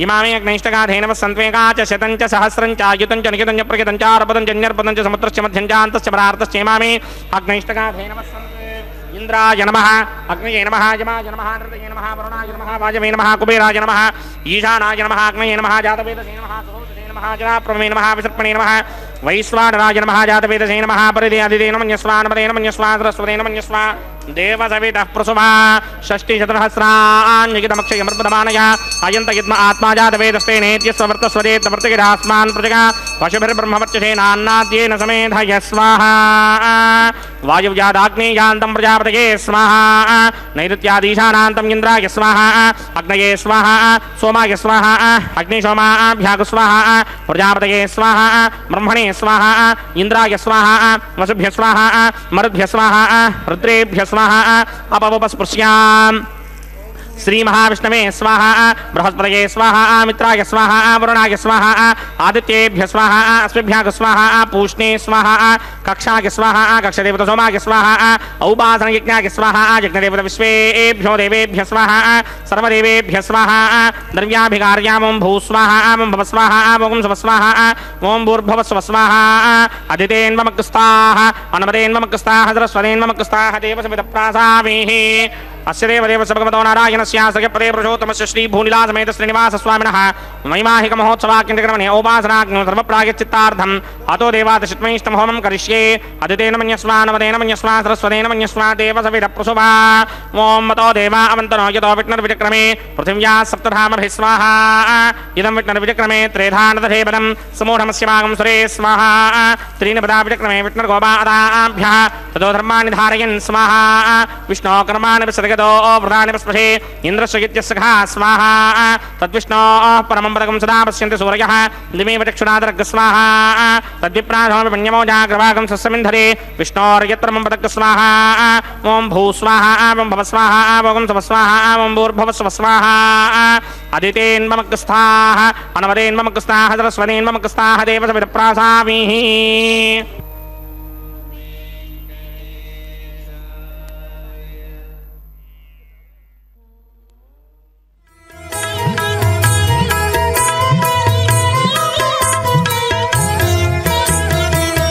इमामे अग्नैष्टगाधेनव सन्त्वेका च शतं च सहस्रं च युतं च निकितं च प्रकितं च अर्पदं च न्यर्पदं च समुद्रस्य मध्यं च अन्तश्च परार्तश्च इमामे अग्नैष्टगाधेनव सन्त्वे इंद्राय नमः अग्नये नमः यमाय नमः नृतये नमः वरुणाय नमः वाजवे नमः कुबेराय नमः ईशानाय नमः अग्नये नमः जातवेदसे नमः सुहोदसे नमः जनाप्रमे नमः विसर्पणे नमः वैश्वानराय नमः जातवेदसे नमः परिदेयादिते नमः न्यस्वानपदे नमः न्यस्वा सरस्वते नमः न्यस्वा देवसवितः प्रसुभा षष्टिशतसहस्राण्यगितमक्षयमर्पदमानय अयन्त यद्म आत्मा जातवेदस्ते नेत्यस्ववर्तस्वदेतवर्तगिरास्मान् प्रजगा पशुभिर्ब्रह्मवर्चसेनान्नाद्येन समेधय स्वाहा वायुव्यादाग्नेयान्तं प्रजापतये स्वाहा नैऋत्यादीशानान्तं इन्द्राय स्वाहा अग्नये स्वाहा सोमाय स्वाहा अग्निशोमाभ्याग स्वाहा प्रजापतये स्वाहा ब्रह्मणे स्वाहा इंद्राय स्वाहा वसुभ्य स्वाहा मरुद्भ्य स्वाहा रुद्रेभ्य स्वाहा अपवपस्पृश्याम् श्री महाविष्णवे स्वाहा बृहस्पतये स्वाहा मित्राय स्वाहा वरुणाय स्वाहा आदित्येभ्य स्वाहा अस्मिभ्यः स्वाहा पूष्णे स्वाहा कक्षाకి స్వాహ కక్షదేవత సోమాకి స్వాహ ఔపాసన యజ్ఞాకి స్వాహ యజ్ఞదేవత విశ్వేభ్యో దేవేభ్య స్వాహ సర్వదేవేభ్య స్వాహ ద్రవ్యాభికార్యాం ఓం భూ స్వాహ ఓం భవ స్వాహ ఓం శుభ స్వాహ ఓం భూర్భువ స్వ స్వాహ అదితేన్వమక్స్తాః అనమదేన్వమక్స్తాః సరస్వదేన్వమక్స్తాః దేవసమిత ప్రాసామిః अस्य देवदेवस्य भगवतो नारायणस्य सख्यपदे पुरुषोत्तमस्य श्रीभूनिलासमेत श्रीनिवासस्वामिनः वैवाहिकमहोत्सवाख्यन्तक्रमणे औपासनाग्नो सर्वप्रायश्चित्तार्थम् अतो देवादशित्मैष्टमहोमं करिष्ये अदितेन मन्यस्वा नवदेन मन्यस्वा सरस्वतेन मन्यस्वा देवसविदप्रसुभा ॐ मतो देवा अवन्तनो यतो विष्णुर्विचक्रमे पृथिव्याः सप्तधामभिः स्वाहा इदं विष्णुर्विचक्रमे त्रेधानदधेपदं समूढमस्य भागं सुरे स्वाहा त्रीणि पदा विचक्रमे विष्णुर्गोपादाभ्यः ततो धर्माणि धारयन् स्वाहा विष्णो कर्माणि विसर्ग व्रतानि स्पृशे इंद्रस्य सखा स्वाहा तद्विष्णो परमं पदकं सदा पश्यन्ति सूर्यः दिमेव चक्षुरादर्ग स्वाहा तद्विप्राधमन्यमो जाग्रवागं सस्यमिन्धरे विष्णोर्यत्रमं पदक स्वाहा ओं भू स्वाहा ओं भव स्वाहा ओं शव स्वाहा ओं भूर्भुव स्व स्वाहा अदितेन्ममक्स्थाः अनवदेन्ममक्स्थाः सरस्वतेन्ममक्स्थाः देवसविदप्रासामिः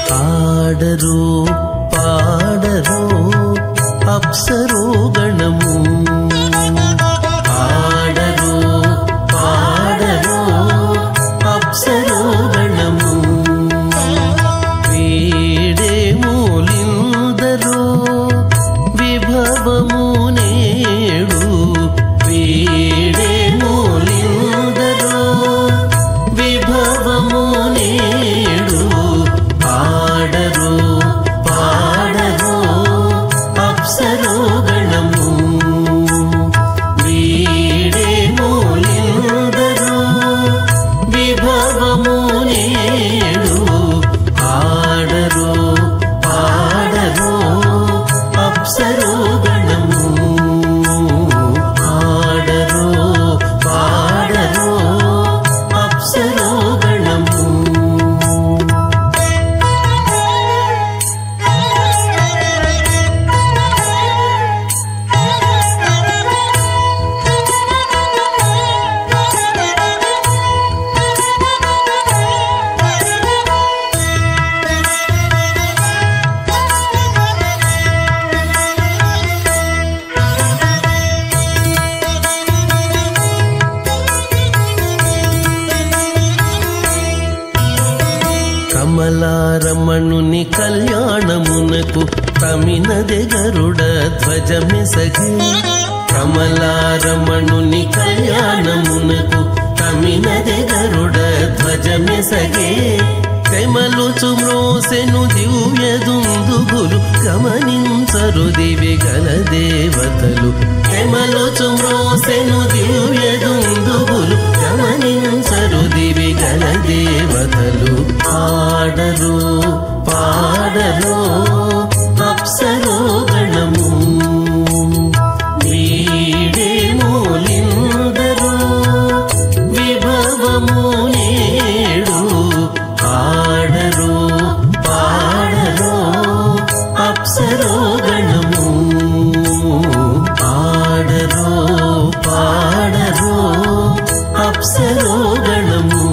పాడరు పాడరు అప్సరో గణము పాడరు పాడరు అప్సరో గణము వీడే మూలిందరో విభవము నేడు వీడే మూలిందరో విభవము నేడు పాడరు పాడరు అప్సరో గణము వీడే మూలిందరో విభవము నేడు పాడరు పాడరు అప్సరో గణము పాడరు పాడరు అప్సరో గణము కమలారమణుని కళ్యాణమునకు తమినదె గరుడ ధ్వజమెసగే కమలారమణుని కళ్యాణమునకు తమినదె గరుడ ధ్వజమెసగే తెమలుచు మ్రోసెను దివ్య దుందుగులు గమనించరు దివి గల దేవతలు తెమలుచు మ్రోసెను దివ్య దుందుగులు గమనించరు దివి గల దేవతలు పాడరు పాడరు అప్సరో గణము వీడే మూలిందరో విభవము నేడు పాడరు పాడరు అప్సరో గణము పాడరు పాడరు అప్సరో గణము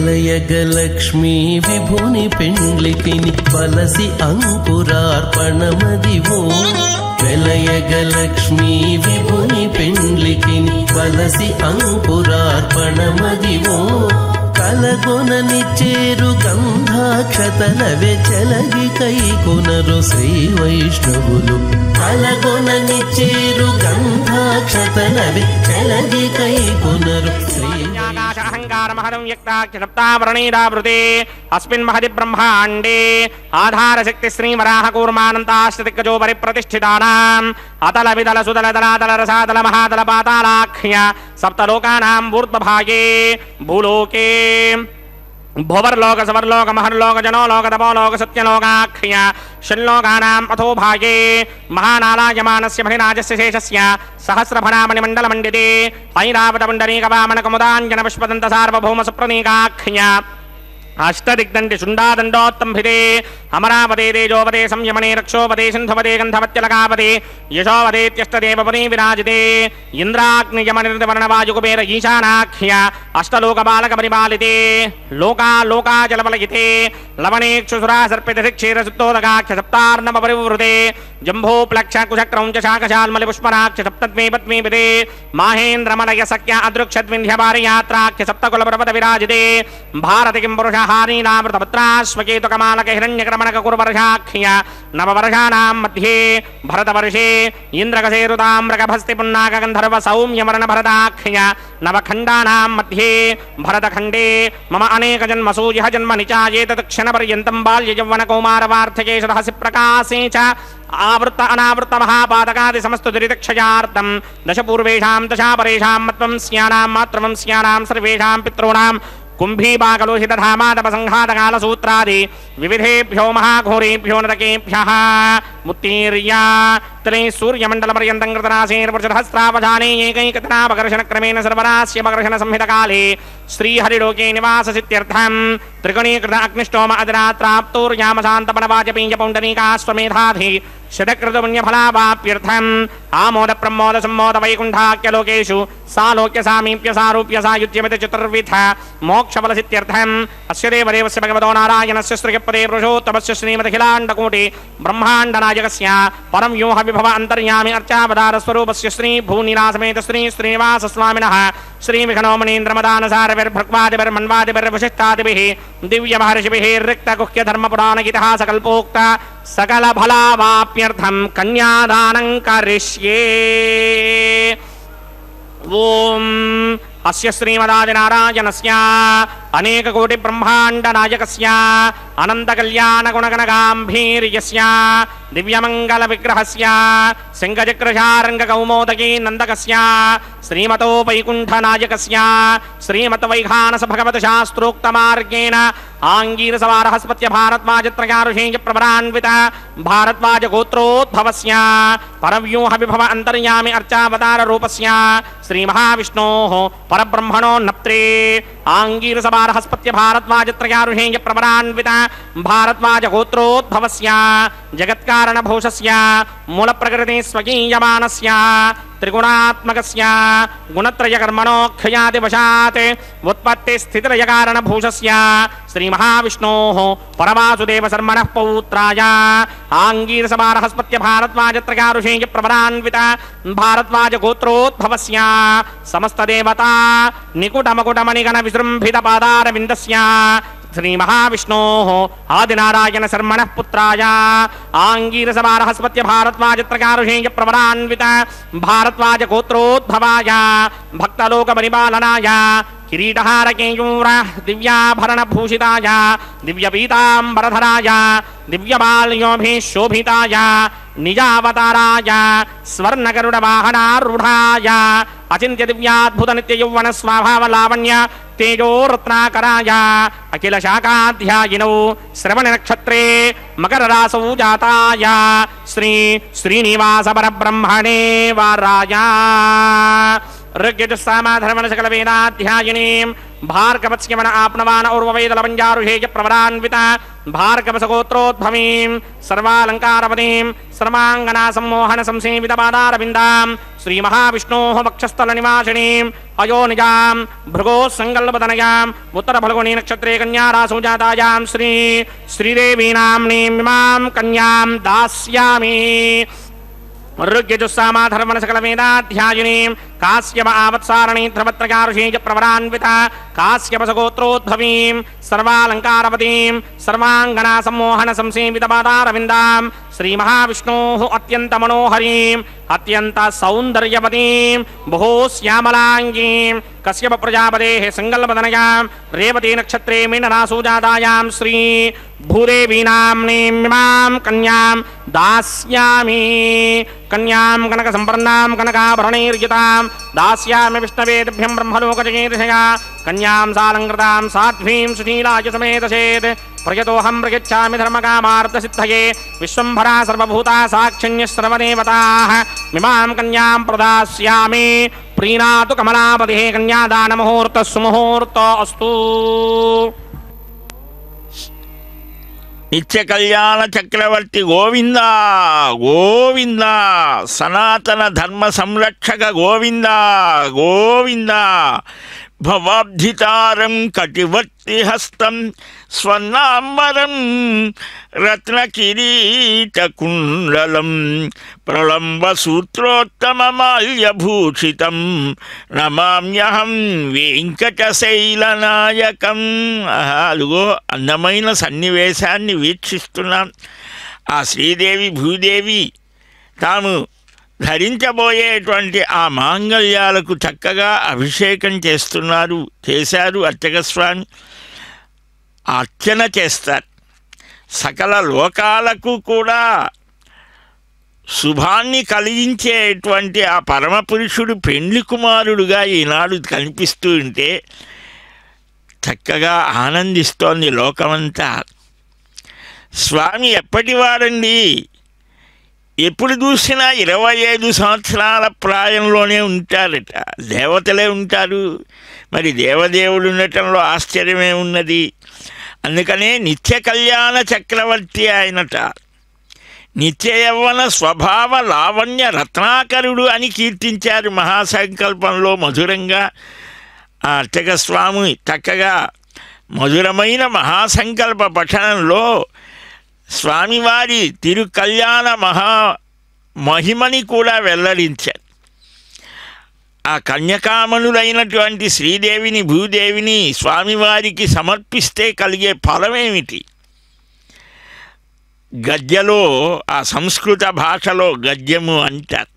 వెలయగలక్ష్మీ విభుని పెండ్లికిని వలసి అంకురార్పణమదివో వెలయగలక్ష్మీ విభుని పెండ్లికిని వలసి అంకురార్పణమదివో కలగొనని చేరు గంధాక్షతలవే చెలగి కైకొనరు శ్రీ వైష్ణవులు కలగొనని చేరు గంధాక్షత క్షతలవి చెలగి కై పునరు శ్రీ అహంకారమహదం వ్యక్తాక్షప్తావరణీరావృతే అస్మిన్ మహది బ్రహ్మాండే ఆధారశక్తి శ్రీవరాహ కూర్మానంతాశ్చదిగ్గజో పరిప్రతిష్ఠితానాం అతల విదల సుదల దళాతల రసాతల మహాతల పాతాళాఖ్య సప్తలోకానాం ఊర్ధ్వభాగే భూలోకే భువర్లోక సవర్లోక మహర్లోక జనోలోక తపోలోక సత్యలోకాఖ్య షణ్లోకానాం అథో భాగే మహానాలాయమానస్య మహిరాజస్య శేషస్య సహస్రఫణామణిమండలమండితే ఐరావతపుండరీకవామనకముదాంజన పుష్పదంత సార్వభౌమ సుప్రనీకాఖ్య అష్టదిగ్దండి శుండాదండోత్తంభిదే అమరావదే తేజోపదే సంయమనే రక్షోపదే సింధుపదే గంధవత్యలకాపదే యశోవదేత్యష్టదేవపదే విరాజితే ఇంద్రాగ్నియమనిర్వర్ణవాయుకుబేర ఈశానాఖ్య అష్టలోకబాలక పరిపాలితే లోకాలోకాచలపలయితే లవణేక్షుసురా సర్పితక్షీరసుత్తోదకాఖ్య సప్తార్ణవ పరివృతే జంభోప్లక్ష కుశక్రౌంచ శాకశాల్మలి పుష్పరాక్ష సప్తద్వే పద్మీపదే మాహేంద్రమలయ సఖ్య అదృక్షద్వింధ్యపారియాత్రాఖ్య సప్తకులపర్వత విరాజితే భారతి కిం పురుష హారీనామృతపత్రాశ్వకేతుకమాలక హిరణ్యక్రమణక కురువర్షాఖ్య నవవర్షాణాం మధ్యే భరతవర్షే ఇంద్రకసేరుతామ్రకభస్తి పున్నాక గంధర్వ సౌమ్యమరణ భరతాఖ్య నవఖండానాం మధ్యే భరతఖండే మమ అనేక జన్మసూ యః జన్మ నిచాయేతత్ క్షణపర్యంతం బాల్య యౌవన కౌమారవార్ధకే రహసి ప్రకాశే చ ఆవృత అనావృత మహాపాతకాది సమస్త దురితక్షయార్థం దశ పూర్వేషాం దశాపరేషాం మత్వం స్యానాం మాత్రవం స్యానాం సర్వేషాం పితॄణాం కుంభీపాకలోహితధామాదపసంఘాతకాలసూత్రాది వివిధేభ్యో మహాఘోరేభ్యో నరకేభ్యః ముత్తీర్యా తలే సూర్యమండలపర్యంతం కృతరాశేర్వృషధస్రావధానే ఏకైకతనాపకర్షణక్రమేణ సర్వరాస్యపకర్షణ సంహితకాలే శ్రీహరిలోకే నివాససిత్యర్థం త్రిగుణీకృత అగ్నిష్టోమ అదిరాత్రాప్తూర్యామశాంతపనవాజపీయపౌండరీకాశ్వమేధాధి శతకృతపుణ్యఫలావాప్యర్థం ఆమోద ప్రమోద సంమోద వైకుంఠాఖ్యలోకేషు సాలోక్య సామీప్య సారూప్య సాయుధ్యమితి చతుర్విధ మోక్షఫలసిత్యర్థం అస్య దేవదేవస్య భగవతో నారాయణస్య శ్రీపదే పురుషోత్తమస్య శ్రీమదఖిలాండకోటి బ్రహ్మాండనాయకస్య పరం వ్యూహ విభవ అంతర్యామి అర్చావతార స్వరూపస్య శ్రీ భూనిలాసమేత శ్రీ శ్రీనివాస స్వామినః శ్రీ విఘ్నోమనీంద్రమదానసారవిర్భృగ్వాదిభిర్వశిష్టాదిభిః దివ్య మహర్షిభిः రిక్త గుహ్య ధర్మపురాణగితిహాసకల్పోక్త సకల ఫలావాప్యర్థం కన్యాదానం కరిష్యే. ఓం అస్య శ్రీమదాదినారాయణస్య అనేక కోటి బ్రహ్మాండ నాయకస్య అనంత కళ్యాణ గుణగణగాంభీర్యస్య దివ్యమంగళ విగ్రహస్య సింగచక్రశారంగ కౌమోదకీ నందకస్య శ్రీమతో వైకుంఠ నాయకస్య శ్రీమత్ వైఖానస భగవత శాస్త్రోక్త మార్గేణ ఆంగీరసవారహస్పత్య భారద్వాజత్రయారుషేయ ప్రవరాన్విత భారద్వాజ గోత్రోద్భవస్య పరవ్యూహ విభవ అంతర్యామి అర్చావతార రూపస్య శ్రీ మహావిష్ణోః పరబ్రహ్మణో నప్త్రే ఆంగీరసవారహస్పత్య భారద్వాజత్రయారుషేయ ప్రవరాన్విత భారద్వాజ గోత్రోద్భవస్య జగత్కారణ భూషస్య మూల ప్రకృతి స్వకీయమానస్య త్రిగుణాత్మకస్య గుణత్రయ కర్మణోక్షయాదివశాత్ ఉత్పత్తి స్థితిలయ కారణ భూషస్య శ్రీ మహావిష్ణోః పరవాసుదేవ శర్మణః పౌత్రాయ ఆంగీరసవారహస్పత్య భారద్వాజత్రయారుషేయ ప్రవరాన్విత భారద్వాజ గోత్రోద్భవస్య సమస్త దేవతా నికుటమకుటమణిగణ విజృంభిత పాదారవిందస్య శ్రీ మహావిష్ణోః ఆదినారాయణ శర్మణః పుత్రాయ ఆంగీరసవారహస్పత్య భారద్వాజత్రయారుషేయ ప్రవరాన్విత భారద్వాజ గోత్రోద్భవాయ భక్తలోక పరిపాలనాయ కిరీటహారకేయూర దివ్యాభరణభూషితాయ దివ్యపీతాంబరధరాయ దివ్యబాల్యోభిశోభితాయ నిజావతారాయ స్వర్ణగరుడవాహనారూఢాయ అచింత్య దివ్యాద్భుత నిత్యయౌవన స్వభావలావణ్య తేజోరత్నాకరాయ అఖిల శాఖాధ్యాయినౌ శ్రవణ నక్షత్రే మకర రాసౌ జాతాయ శ్రీ శ్రీనివాస పరబ్రహ్మణే వారాయ ఋగ్యజుస్సామాధర్మణ సకల వేదాధ్యాయినీం భార్గవస్యమన ఆప్నవాన ఊర్వవేదలవంజారుషేయ ప్రవరాన్విత భార్గవసగోత్రోద్భవీం సర్వాలంకారపదీం సర్వాంగనా సమ్మోహన సంసేవిత పాదారవిందాం శ్రీ మహావిష్ణోః వక్షస్థల నివాసినీం అయోనిజాం భృగో సంకల్పతనయాం ఉత్తర ఫల్గుణీ నక్షత్రే కన్యారాసౌ జాతాయాం శ్రీ శ్రీదేవీనామ్నీం ఇమాం కన్యాం దాస్యామి. ఋగ్యజుస్సామాధర్మణ సకల వేదాధ్యాయినీం కాశ్యప ఆవత్సారణీ ధ్రువత్రయారుషేయ ప్రవరాన్విత కాశ్యపసగోత్రోద్భవీం సర్వాలంకారపదీం సర్వాంగనా సమ్మోహన సంసేవిత పాదారవిందాం श्रीमहाविष्णोः अत्यन्तमनोहरीम् अत्यन्तसौन्दर्यवतीं बहु श्यामलाङ्गीं कश्यप प्रजापतेः सङ्कल्पतनयां रेवती नक्षत्रे मीनरासु जातायां श्री भूदेवी नाम्नीं कन्यां दास्यामि कन्यां कनकसम्पन्नां कनकाभरणैर्युतां दास्यामि विष्णवेदभ्यं ब्रह्मलोकजगेदशया कन्यां सालङ्कृतां साध्वीं सुशीलाय समेतसेत् प्रयतोऽहं प्रयच्छामि धर्मकामार्थसिद्धये विश्वम्भरा सर्वभूता साक्षिण्यः सर्वदेवताः मिमां कन्यां प्रदास्यामि प्रीणातु कमलापतिः कन्यादानमुहूर्तः सुमुहूर्तो अस्तु। నిత్య కళ్యాణ చక్రవర్తి గోవింద గోవింద సనాతన ధర్మ సంరక్షక గోవింద గోవింద భవాబ్ధితారం కటివర్తి హస్తం స్వర్ణాంబరం రత్నకిరీటకుండలం ప్రళంబ సూత్రోత్తమమాల్యభూషితం నమామ్యహం వెంకటశైలనాయకం. అదిగో అందమైన సన్నివేశాన్ని వీక్షిస్తున్నాం. ఆ శ్రీదేవి భూదేవి తాము ధరించబోయేటువంటి ఆ మాంగళ్యాలకు చక్కగా అభిషేకం చేశారు అర్చక స్వామి. అర్చన చేస్తారు. సకల లోకాలకు కూడా శుభాన్ని కలిగించేటువంటి ఆ పరమపురుషుడు పెండ్లి కుమారుడుగా ఈనాడు కనిపిస్తూ ఉంటే చక్కగా ఆనందిస్తోంది లోకమంతా. స్వామి ఎప్పటివారండి, ఎప్పుడు చూసినా 25 సంవత్సరాల ప్రాయంలోనే ఉంటారట. దేవతలే ఉంటారు, మరి దేవదేవుడు ఉండటంలో ఆశ్చర్యమే ఉన్నది. అందుకనే నిత్య కళ్యాణ చక్రవర్తి ఆయనట. నిత్య యవ్వన స్వభావ లావణ్య రత్నాకరుడు అని కీర్తించారు మహాసంకల్పంలో మధురంగా. ఆ అర్చక స్వామి చక్కగా మధురమైన మహాసంకల్ప పఠనంలో స్వామివారి తిరుకళ్యాణ మహిమని కూడా వెల్లడించారు. ఆ కన్యకామణులైనటువంటి శ్రీదేవిని భూదేవిని స్వామివారికి సమర్పిస్తే కలిగే ఫలమేమిటి? గద్యలో ఆ సంస్కృత భాషలో గద్యము అంటారు.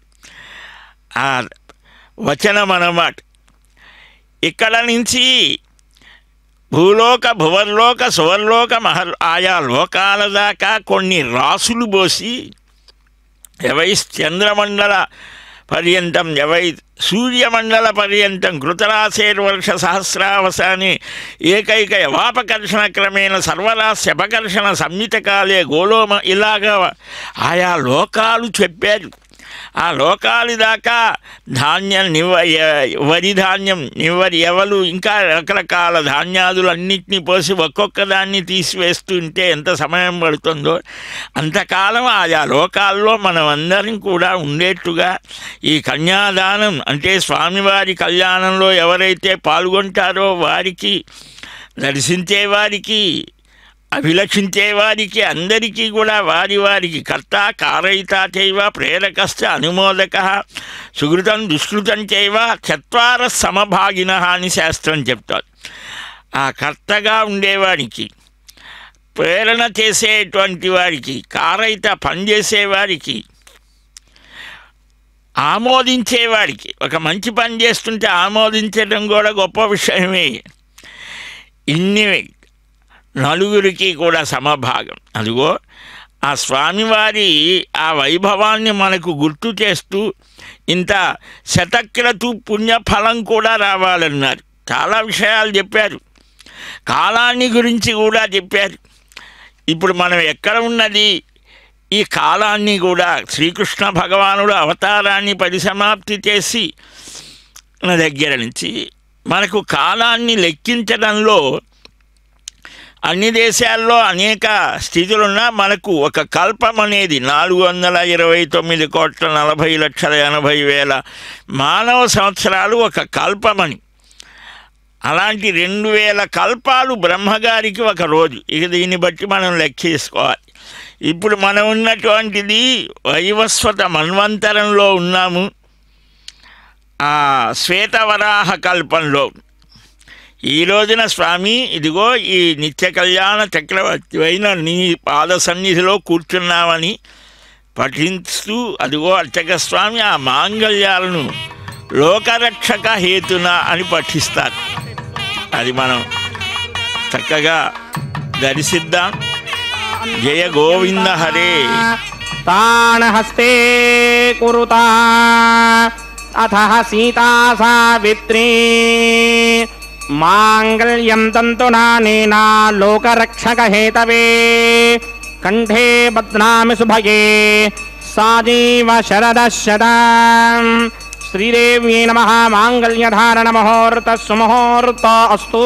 ఆ వచనం అన్నమాట. ఇక్కడ నుంచి భూలోక భువర్లోక సువర్లోక ఆయా లోకాల దాకా కొన్ని రాసులు పోసి చంద్రమండల పర్యంతం సూర్యమండల పర్యంతం కృతరాశేర్వర్ష సహస్రావసానే ఏకైక యవాపకర్షణ క్రమేణ సర్వరాశ్యపకర్షణ సంయుతకాలే గోలోమ ఇలాగా ఆయా లోకాలు చెప్పారు. ఆ లోకాలు దాకా ధాన్యం వరి ధాన్యం ఎవలు ఇంకా రకరకాల ధాన్యాదులన్నింటినీ పోసి ఒక్కొక్క దాన్ని తీసివేస్తుంటే ఎంత సమయం పడుతుందో అంతకాలం ఆయా లోకాల్లో మనం అందరం కూడా ఉండేట్టుగా ఈ కన్యాదానం అంటే స్వామివారి కళ్యాణంలో ఎవరైతే పాల్గొంటారో వారికి, దర్శించేవారికి, అభిలషించేవారికి అందరికీ కూడా వారికి కర్త కారయిత చైవ ప్రేరకశ్చ అనుమోదక సుకృతం దుష్కృతం చైవ చత్వార సమభాగిన అని శాస్త్రం చెప్తారు. ఆ కర్తగా ఉండేవారికి, ప్రేరణ చేసేటువంటి వారికి, కారయిత పనిచేసేవారికి, ఆమోదించేవారికి, ఒక మంచి పని చేస్తుంటే ఆమోదించడం కూడా గొప్ప విషయమే. ఇన్ని నలుగురికి కూడా సమభాగం. అదిగో ఆ స్వామివారి ఆ వైభవాన్ని మనకు గుర్తు చేస్తూ ఇంత శతక్రతు పుణ్యఫలం కూడా రావాలన్నారు. చాలా విషయాలు చెప్పారు. కాలాన్ని గురించి కూడా చెప్పారు. ఇప్పుడు మనం ఎక్కడ ఉన్నది? ఈ కాలాన్ని కూడా శ్రీకృష్ణ భగవానుడు అవతారాన్ని పరిసమాప్తి చేసి దగ్గర నుంచి మనకు కాలాన్ని లెక్కించడంలో అన్ని దేశాల్లో అనేక స్థితులున్నా మనకు ఒక కల్పం అనేది 429,40,80,000 మానవ సంవత్సరాలు ఒక కల్పమని. అలాంటి 2000 కల్పాలు బ్రహ్మగారికి ఒక రోజు. ఇక దీన్ని బట్టి మనం లెక్కేసుకోవాలి. ఇప్పుడు మనం ఉన్నటువంటిది వైవస్వత మన్వంతరంలో ఉన్నాము. ఆ శ్వేతవరాహ కల్పంలో ఈ రోజున స్వామి ఇదిగో ఈ నిత్య కళ్యాణ చక్రవర్తి అయిన నీ పాద సన్నిధిలో కూర్చున్నామని పఠిస్తూ అదిగో అర్చక స్వామి ఆ మాంగళ్యాలను లోకరక్షక హేతున అని పఠిస్తారు. అది మనం చక్కగా దర్శిద్దాం. జయ గోవింద హరే. తాన్ హస్తే కురుతా అథ సీతా సావిత్రీ మాంగళ్యం తంతునానేనా లోకరక్షక హేతవే కంఠే బధ్నామి శుభగే సాజీవ శరదశతం. శ్రీదేవ్యై నమః. మాంగళ్యధారణ ముహూర్త సుముహూర్త అస్తు.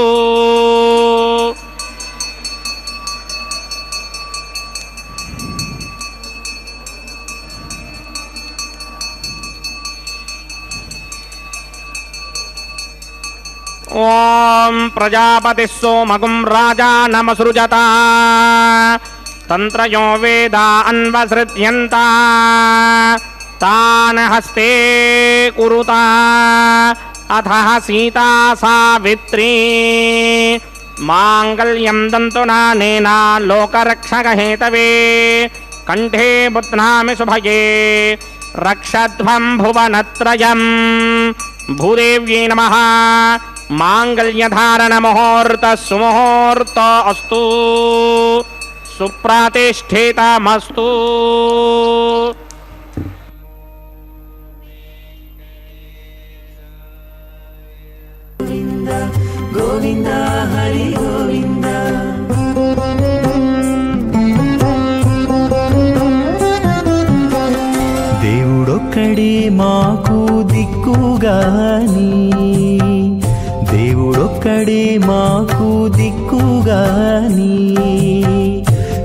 ఓం ప్రజాపతి సోమగుం రాజానమసృజత తంత్రయో వేదా అన్వసృత్యంత తాన్ హస్తే కురుతా అథ సీతా సావిత్రీ మాంగళ్యం తంతునానేనా లోకరక్షక హేతవే కంఠే బధ్నామి శుభగే రక్షధ్వం భువనత్రయం. భూదేవ్యై నమః. మాంగళ్యధారణ ముహూర్త సుముహూర్త అస్తు. సుప్రతిష్ఠితమస్తు. గోవింద హరి గోవింద. దేవుడొక్కడే మాకు దిక్కుగాని, దేవుడొక్కడే మాకు దిక్కుగాని,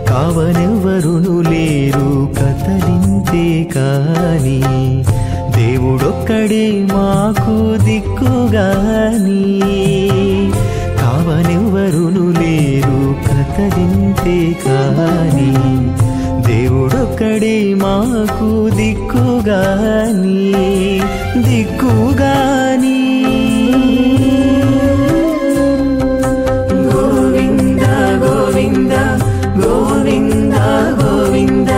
కావనెవ్వరును లేరు కతలింతే కాని. దేవుడొక్కడే మాకు దిక్కుగాని, కావనెవ్వరును లేరు కతలింతే కాని. దేవుడొక్కడే మాకు దిక్కుగాని, దిక్కుగాని. గోవింద గోవింద గోవింద గోవింద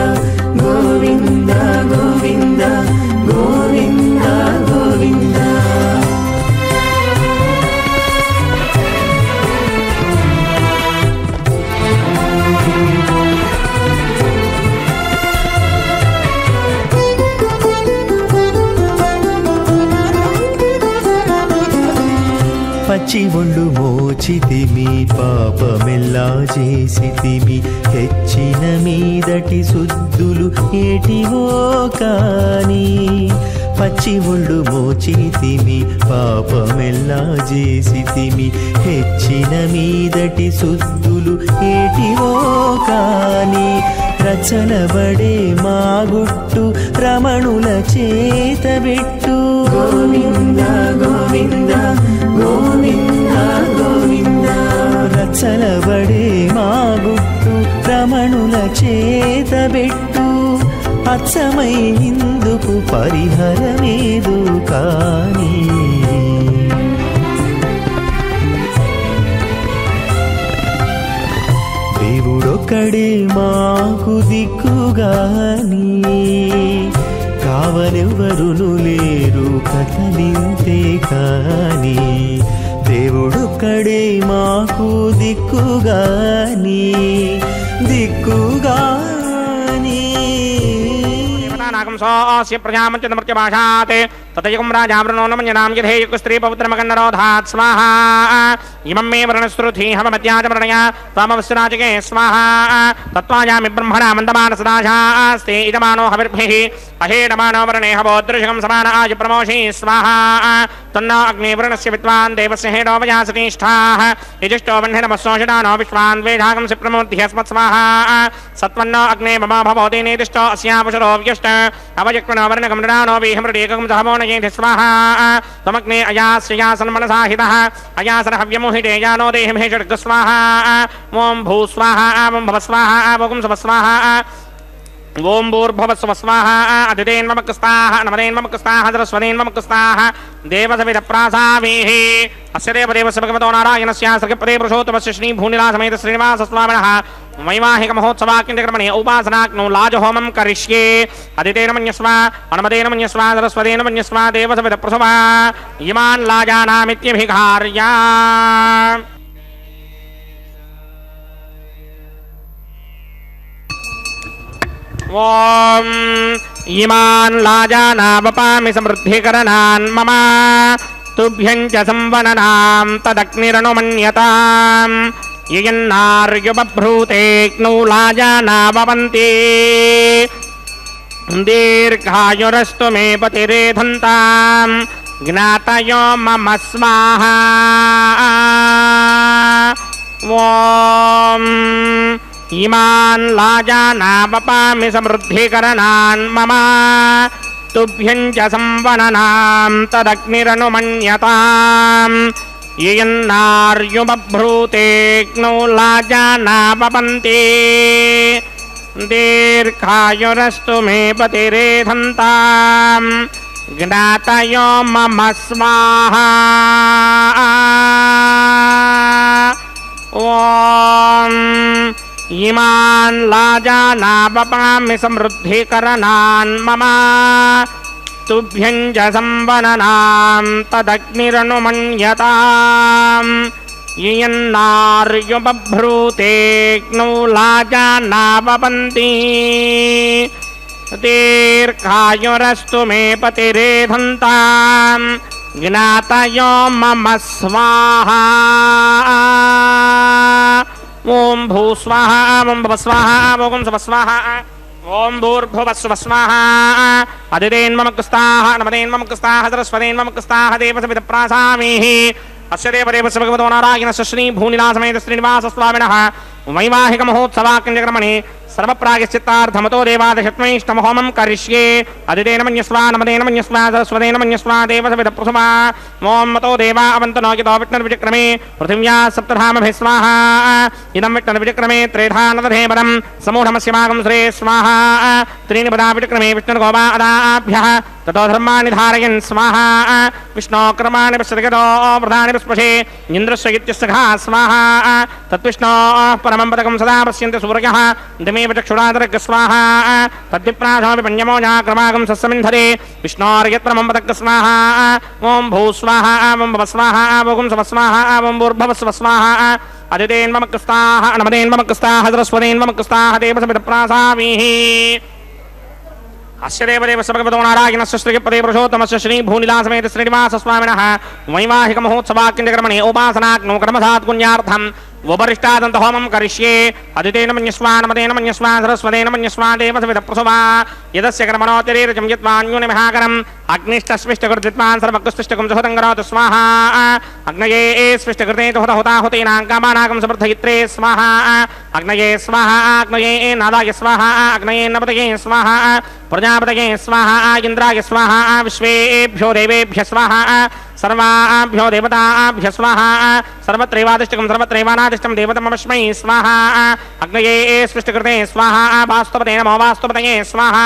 గోవింద గోవింద గోవింద గోవింద. పచ్చి ఒళ్ళు మోచితిమి, పాపమెల్లా చేసితిమి, హెచ్చిన మీదటి శుద్ధులు ఏటివో కాని. పచ్చి ఒళ్ళు మోచితిమి, పాపమెల్లా చేసితిమి, హెచ్చిన మీదటి శుద్ధులు ఏటివో కాని. రచనబడే మా గుట్టు రమణుల చేతబెట్టు. గోవింద గోవింద గోవింద గోవింద. రచనబడే మా గుట్టు రమణుల చేతబెట్టు. అచ్చమై ఇందుకు పరిహరమేదు కాని. దేవుడొక్కడే మాకు దిక్కుగాని, కావనెవ్వరును లేరు కతలింతే కాని. దేవుడొక్కడే మాకు దిక్కుగాని, దిక్కుగాని. నాగం సోస్య ప్రజామంత్యమర్త్యభాషాత్ తతయుగం రాజావృణో నమన్యనాం యథేయుగ స్త్రీ పవిత్రమగన్నరోధాత్ స్వాహా. ఇమం మే వరుణశ్రుతి హవమత్యాచమరణయ త్వమవస్రాజకే స్వాహా. తత్వాయామి బ్రహ్మణా మందమానసదాశాస్తే ఇదమానో హవిర్భిః అహేడమానో వరుణే హవోదృశకం సమాన ఆయ ప్రమోషి స్వాహా. తన్నో అగ్ని వరుణస్య విద్వాన్ దేవస్య హేడో వయాసతిష్ఠాః యజిష్టో వహ్నే నమస్సోషడానో విశ్వాన్ వేదాగం ప్రమోద్ధ్యస్మత్ స్వాహా. సత్వన్నో అగ్నే మమ భవోతి నేదిష్టో అస్యాపుషరో వ్యష్ట అవయక్మనో వర్ణగమృడానో వీహమృడేకం సహమోనయేతి స్వాహా. తమగ్నే అయాస్యాసన్మనసాహితః అయాసన హవ్యమోహితే యానో దేహిమే షడ్గ స్వాహా. ఓం భూ స్వాహా ఓం భవ స్వాహా ఓం సవ స్వాహా ఓం భూర్భువస్వ స్వాహా. అతిథేన్మమకస్తాః నమదేన్మమకస్తాః సరస్వతేన్మమకస్తాః దేవసవిదప్రాసామీః. అస్య దేవదేవస్య భగవతో నారాయణస్య సర్గపదే పురుషోత్తమస్య శ్రీ భూనిలాసమేత శ్రీనివాస స్వామినః వైవాహిక మహోత్సవాక్యంకర్మణి ఉపాసనాగ్నౌ లాజహోమం కరిష్యే అదితేన మన్యస్వ అనుమతేన మన్యస్వ సరస్వతేన మన్యస్వ దేవసవిద ప్రసవ ఇమాన్ లాజానామిత్యభిఘార్య ఓం ఇమాన్ లాజానావపామి సమృద్ధికరణాన్ మమ తుభ్యం చ సంవననాం తదగ్నిరనుమన్యతాం యయన్నార్యుబభ్రూతేక్నౌ లాజానావవంతి దీర్ఘాయురస్తు మే పతిరేధంతాం జ్ఞాతయో మమ స్వాహా ఓం ఇమాన్ లాజానావపామి సమృద్ధికరణాన్ మమ తుభ్యం చ సంవననాం తదగ్నిరనుమన్యతాం యయన్నార్యుబభ్రూతేక్నౌ లాజానావవంతి దీర్ఘాయురస్తు మే పతిరేధంతాం జ్ఞాతయో మమ స్వాహా ఓం ఇమాన్ లాజానావపామి సమృద్ధికరణాన్ మమ తుభ్యం చ సంవననాం తదగ్నిరనుమన్యతాం యయన్నార్యుబభ్రూతేక్నౌ లాజానావవంతి దీర్ఘాయురస్తు మే పతిరేధంతాం జ్ఞాతయో మమ స్వాహా ఓం భూస్వాహ ఓం భవస్వాహ ఓం శుభస్వాహ ఓం భూర్భువస్వస్వాహ అదిదేన్మమకుస్తాః నమదేన్మమకుస్తాః సరస్వదేన్మమకుస్తాః దేవసవిద ప్రాసామిః అస్య దేవదేవస్య భగవతో నారాయణస్య శ్రీ భూనిలాసమేత శ్రీనివాస స్వామినః వైవాహిక మహోత్సవాక్యంజక్రమణి సర్వప్రాయశ్చిత్తార్థమతో దేవాదశత్మైష్టమహోమం కరిష్యే అదితేన మన్యస్వ నమదేన మన్యస్వ సరస్వదేన మన్యస్వ దేవసవిద ప్రసుమా ఓం మతో దేవా అవంతనో గితో విష్ణుర్విచక్రమే పృథివ్యా సప్తధామభిः స్వాహా ఇదం విష్ణుర్విచక్రమే త్రేధానదధేవరం సమూఢమస్యమాగం శ్రే స్వాహా త్రీణి పదా విచక్రమే విష్ణుర్గోపా అదాభ్యः ततो धर्माणि धारयन् स्वाहा विष्णोक्रमाणि पश्यतो प्रधानि पुष्पशे इन्द्रस्य इत्यस्सखा स्वाहा तद्विष्णोः परमं पदकं सदा पश्यन्ति सूर्यः दमेव चक्षुरादरग स्वाहा तद्विप्राशमपि पञ्चमोजाक्रमागं सस्समिन्धरे विष्णोर्यत्परमं पदक स्वाहा ॐ भूस्वाहा ॐ भवस्वाहा ॐ स्वस्वाहा ॐ भूर्भवस्वस्वाहा अदितेन्ममकृस्ताः नमदेन्ममकृस्ताः सरस्वतेन्ममकृस्ताः देवसमिदप्रासामीः अस्य देवदेवस्य भगवतो नारायणस्य श्रीपदे पुरुषोत्तमस्य श्री भूनिलासमेत श्रीनिवास स्वामिनः वैवाहिक महोत्सवाक्यकर्मणि उपासनाग्नौ कर्मसात् पुण्यार्थम् उपरिष्टादन्तहोमं करिष्ये अदितेन मन्यस्व नमदेन मन्यस्व सरस्वतेन मन्यस्व देवसविद प्रसवा यदस्य कर्मणोतिरेरचं यत्वान्यूनमहाकरम् अग्निष्टस्विष्टकृद्विद्वान् सर्वकृष्टिष्टकं सुहतं करोतु स्वाहा अग्नये स्विष्टकृते हुताहुतीनां कामानाकं समर्थयित्रे स्वाहा अग्नये स्वाहा अग्नये नादाय स्वाहा अग्नये नपतये स्वाहा प्रजापतये स्वाहा इंद्राय स्वाहा विश्वेभ्यो देवेभ्यः स्वाहा सर्वाभ्यो देवताभ्यः स्वाहा सर्वत्रैवादिष्टकं सर्वत्रैवानादिष्टं देवतमस्मै स्वाहा अग्नये स्पृष्टकृते स्वाहा वास्तवते नमो वास्तवतये स्वाहा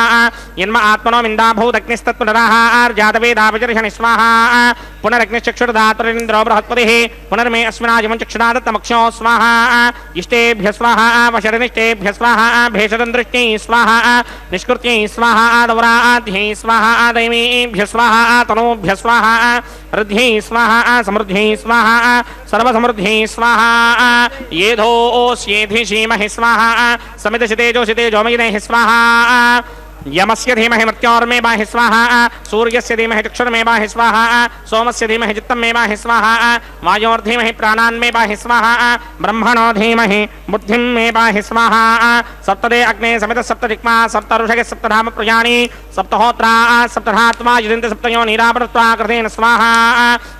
यन्म आत्मनो मिन्दाभूदग्निस्तत्पुनराहार्जातवेदाविचर्षणि स्वाहा पुनरग्निश्चक्षुर्धातुरिन्द्रो बृहस्पतिः पुनर्मे अस्मिनाजिमं चक्षुरादत्तमक्षो स्वाहा इष्टेभ्यः स्वाहा वशरनिष्टेभ्यः स्वाहा भेषदन्दृष्ट्यै स्वाहा निष्कृत्यै स्वाहा दौराध्यै स्वाहा दैवीभ्यः स्वाहा तनूभ्यः स्वाहा ऋद्ध्यै स्वाहा समृद्ध्यै स्वाहा सर्वसमृद्ध्यै स्वाहा येधोऽस्येधिषीमहि स्वाहा समितशितेजोषितेजोमयिनेः स्वाहा यमस्य धीमहि मृत्योर्मे बाहि स्वाहा सूर्यस्य धीमहि चक्षुर्मे बाहि स्वाहा सोमस्य धीमहि चित्तमे बाहि स्वाहा वायोर्धीमहि प्राणान्मे बाहि स्वाहा ब्रह्मणो धीमहि बुद्धिं मे बाहि स्वाहा सप्तदे अग्ने समित सप्तदिक्मा सप्तऋषगे सप्तधाम प्रजानि सप्तहोत्रा सप्तधात्मा युजन्ते सप्तयो नीरावृत्वा कृतेन स्वाहा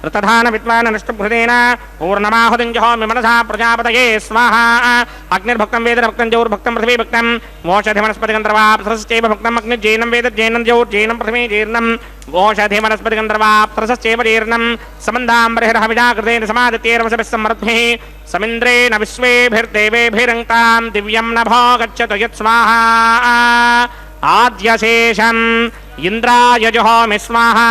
ऋतधान विद्वान् नष्टभृतेन पूर्णमाहुतिं जहोमि मनसा प्रजापतये स्वाहा अग्निर्भक्तं वेदभक्तं जौर्भक्तं पृथिवीभक्तं मोषधिवनस्पतिगन्धर्वाप्सरश्चैव भक्तं अग्निर्जैनं वेदजैनं जौर्जैनं पृथिवी जीर्णं ओषधिवनस्पतिगन्धर्वाप्सरश्चैव जीर्णं समन्दाम्बरिहरहविजाकृतेन समादित्यैर्वशभिः सम्मरुद्भिः समिन्द्रेण विश्वेभिर्देवेभिरङ्कां दिव्यं नभो गच्छतु यत्स्वाहा आद्यशेषम् इंद्राय जुहोमि स्वाहा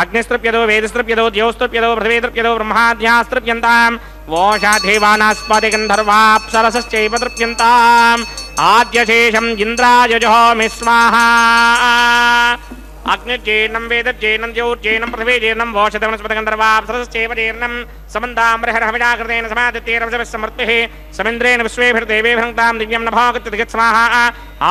अग्निस्तृप्यतो वेदस्तृप्यतो द्योस्तृप्यतो पृथिवीस्तृप्यतो ब्रह्माद्यास्तृप्यन्ताम् वोषाधिवानस्पति गन्धर्वाप्सरसश्चैव तृप्यन्ताम् आद्यशेषम् इन्द्राय जुहोमि स्वाहा अग्निर्जीर्णं वेदर्जीर्णं ज्योर्जीर्णं पृथिवीजीर्णं वोषधवनस्पतिगन्धर्वाप्सरश्चैव जीर्णं समन्ताम्रहरहविजाकृतेन समादित्यैरवसविः समर्पिः समिन्द्रेण विश्वेभिर्देवेभिर्भुङ्क्तां दिव्यं नभोगत्यधिगत् स्वाहा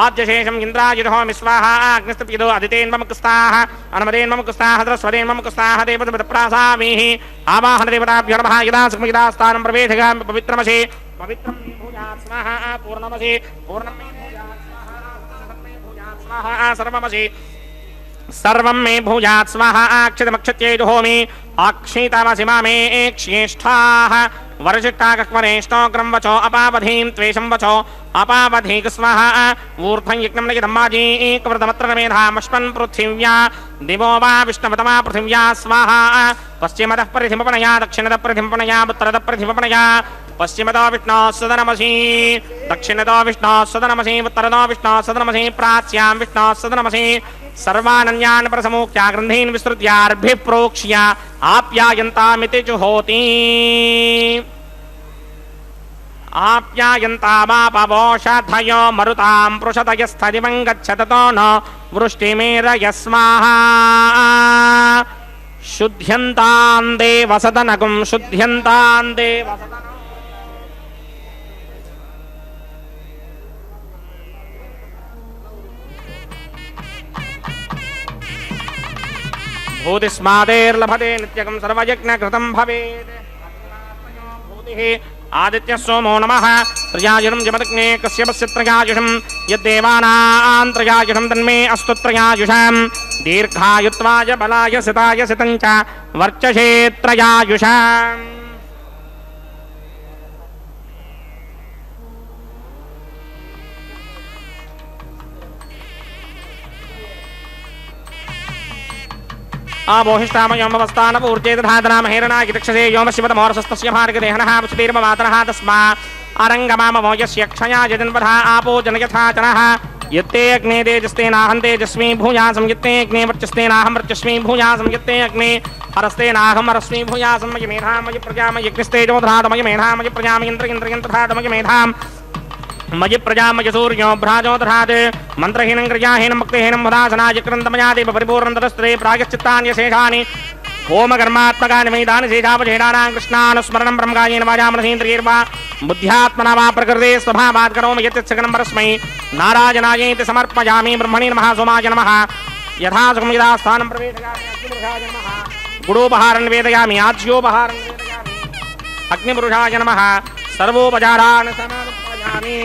आद्यशेषम् इन्द्राय जुहोमि स्वाहा अग्निस्तप्यदो अदितेन्वमुक्स्ताः अनुमदेन्वमुक्स्ताः सरस्वतेन्वमुक्स्ताः देवतप्रासामीः आवाहनदेवताभ्यो नमः यदा सुखमिदा स्थानं प्रवेशगामि पवित्रमसि पवित्रं मे भूयात् स्वाहा पूर्णमसि पूर्णं मे भूयात् स्वाहा सर्वमसि सर्वं मे भूयात् स्वाहा अक्षतमक्षत्यै जुहोमि अक्षितामसि मामे एक्ष्येष्ठाः वरचिट्टाकक्वरेष्टोग्रं वचो अपावधीं त्वेषं वचो अपावधीक स्वाहा ऊर्ध्वं यज्ञं नयितं माजीकवृतमत्र मेधामश्वन् पृथिव्या दिवो वा विष्णवतमा पृथिव्या स्वाहा पश्चिमतः परिधिमपणया दक्षिणतः परिधिमपणया उत्तरतः परिधिमपणया पश्चिमतो विष्णोः सदनमसि दक्षिणतो विष्णोः सदनमसि उत्तरतो विष्णोः सदनमसि प्राच्यां विष्णोः सदनमसि सर्वानन्यान् प्रसमूख्या ग्रन्थीन् विस्तृत्यार्भिः प्रोक्ष्य आप्यायन्तामिति जुहोति आप्यायन्तामापवोषधयो मरुतां पृषतयस्थदिवं गच्छततो न वृष्टिमेरय स्वाहा शुद्ध्यन्तां देवसदनगुं शुद्ध्यन्तां देवसदनगुं भूतिस्मादेर्लभते नित्यकं सर्वयज्ञकृतं भवेत् भूतिः आदित्यः सोमो नमः त्रयायुषं जमदग्ने कश्यपस्य त्रयायुषं यद्देवानां त्रयायुषं तन्मे अस्तु त्रयायुषं दीर्घायुत्वाय बलाय सिताय सितं च वर्चसे त्रयायुषम् आबोहिष्टामयोमवस्थानपूर्चेतधातनामहेरणागितक्षसे योमशिवतमोरसस्तस्य भार्गदेहनः वसुतीर्ममातरः तस्मा अरङ्गमामवो यस्यक्षया यजन्वधा आपो जनयथाचनः यत्ते अग्ने तेजस्तेनाहं तेजस्वी भूयासं यत्ते अग्ने वर्चस्तेनाहं वर्चस्वी भूयासं यत्ते अग्ने हरस्तेनाहं हरस्वी भूयासं मयि मेधां मयि प्रजां मयि अग्निस्तेजोधरात् मयि मेधां मयि प्रजां इन्द्रयन्त्रयन्त्रधात् मयि मेधां मयि प्रजा मयि सूर्यो भ्राजो दधात् मन्त्रहीनं क्रियाहीनं भक्तिहीनं वदासनायक्रन्दमयादेव परिपूर्णं ततस्त्रे प्रायश्चित्तान्यशेषानि होमकर्मात्मकानि वेदानि शेषावशेषाणां कृष्णानुस्मरणं ब्रह्मकायेन वाचा मनसीन्द्रियैर्वा बुद्ध्यात्मना वा प्रकृते स्वभावात् करोमि यत्सकलं परस्मै नारायणायेति समर्पयामि ब्रह्मणे नमः सोमाय नमः यथा सुखं यदा स्थानं प्रवेशयामि अग्निपुरुषाय नमः गुडोपहारं वेदयामि आज्योपहारं वेदयामि अग्निपुरुषाय नमः सर्वोपचारान् समर्पयामि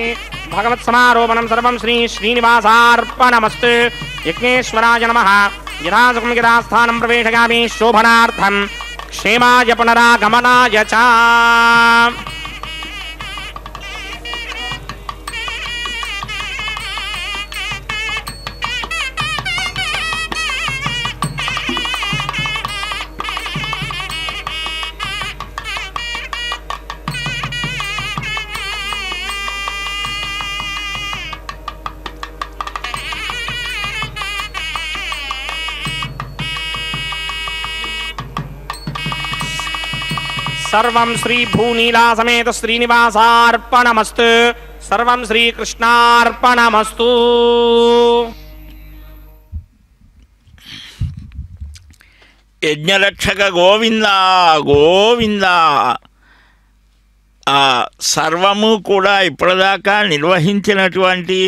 भगवत्समारोपणं सर्वं श्री श्रीनिवासार्पणमस्तु यज्ञेश्वराय नमः यथा सुखं यदा स्थानं प्रवेशयामि शोभनार्थं क्षेमाय पुनरागमनाय च सर्वं श्री भूनीला समेत श्रीनिवासार्पणमस्तु सर्वं श्रीकृष्णार्पणमस्तु యజ్ఞరక్షక గోవింద గోవింద. సర్వము కూడా ఇప్పటిదాకా నిర్వహించినటువంటి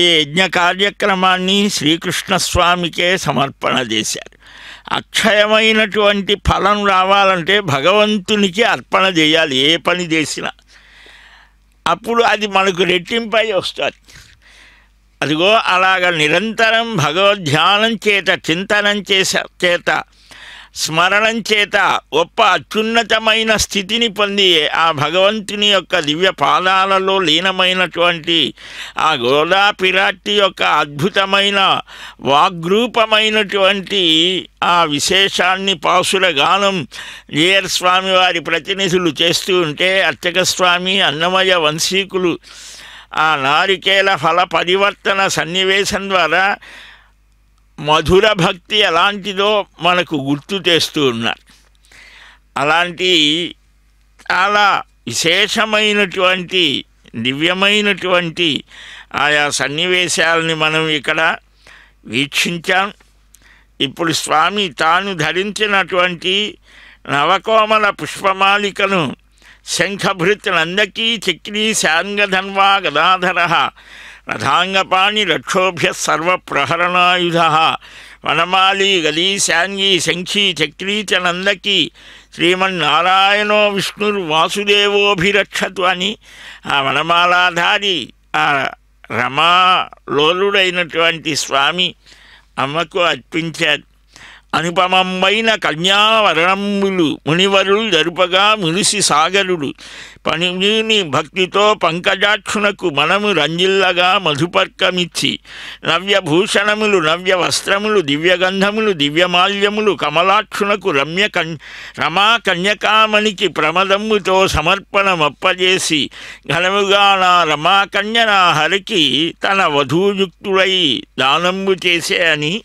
ఈ యజ్ఞ కార్యక్రమాన్ని శ్రీకృష్ణస్వామికే సమర్పణ చేశారు. అక్షయమైనటువంటి ఫలం రావాలంటే భగవంతునికి అర్పణ చేయాలి. ఏ పని చేసినా అప్పుడు అది మనకు రెట్టింపై వస్తుంది. అదిగో అలాగ నిరంతరం భగవద్ధ్యానం చేత చింతనం చేత స్మరణం చేత గొప్ప అత్యున్నతమైన స్థితిని పొంది ఆ భగవంతుని యొక్క దివ్య పాదాలలో లీనమైనటువంటి ఆ గోదా పిరాట్టి యొక్క అద్భుతమైన వాగ్రూపమైనటువంటి ఆ విశేషాన్ని పాసుల గానం జేఆర్ స్వామి వారి ప్రతినిధులు చేస్తూ ఉంటే అర్చక స్వామి అన్నమయ్య వంశీకులు ఆ నారికేల ఫల పరివర్తన సన్నివేశం ద్వారా మధుర భక్తి ఎలాంటిదో మనకు గుర్తు చేస్తూ ఉన్నారు. అలాంటి చాలా విశేషమైనటువంటి దివ్యమైనటువంటి ఆయా సన్నివేశాలని మనం ఇక్కడ వీక్షించాం. ఇప్పుడు స్వామి తాను ధరించినటువంటి నవకోమల పుష్పమాలికను శంఖభృత్ నందకీ చక్రీ శాంగధన్వా గదాధర రథాంగపాణి రక్షోభ్య సర్వప్రహరణాయుధ వనమాలి గదీ శాంగీ శంఖీ చక్రీ చ నందకీ శ్రీమన్నారాయణో విష్ణుర్ వాసుదేవోభిరక్షతు అని ఆ వనమాలాధారి ఆ రమాలోలుడైనటువంటి స్వామి అమ్మకు అర్పించారు. అనుపమమైన కన్యావరణములు మునివరులు జరుపగా మునిసి సాగరుడు పనిని భక్తితో పంకజాక్షునకు మనము రంజిల్లగా మధుపర్కమిచ్చి నవ్యభూషణములు నవ్య వస్త్రములు దివ్యగంధములు దివ్యమాల్యములు కమలాక్షునకు రమా కన్యకామణికి ప్రమదమ్ముతో సమర్పణమప్పజేసి ఘనముగా నా రమాకన్య నా హరికి తన వధూయుక్తుడై దానంబు చేసే అని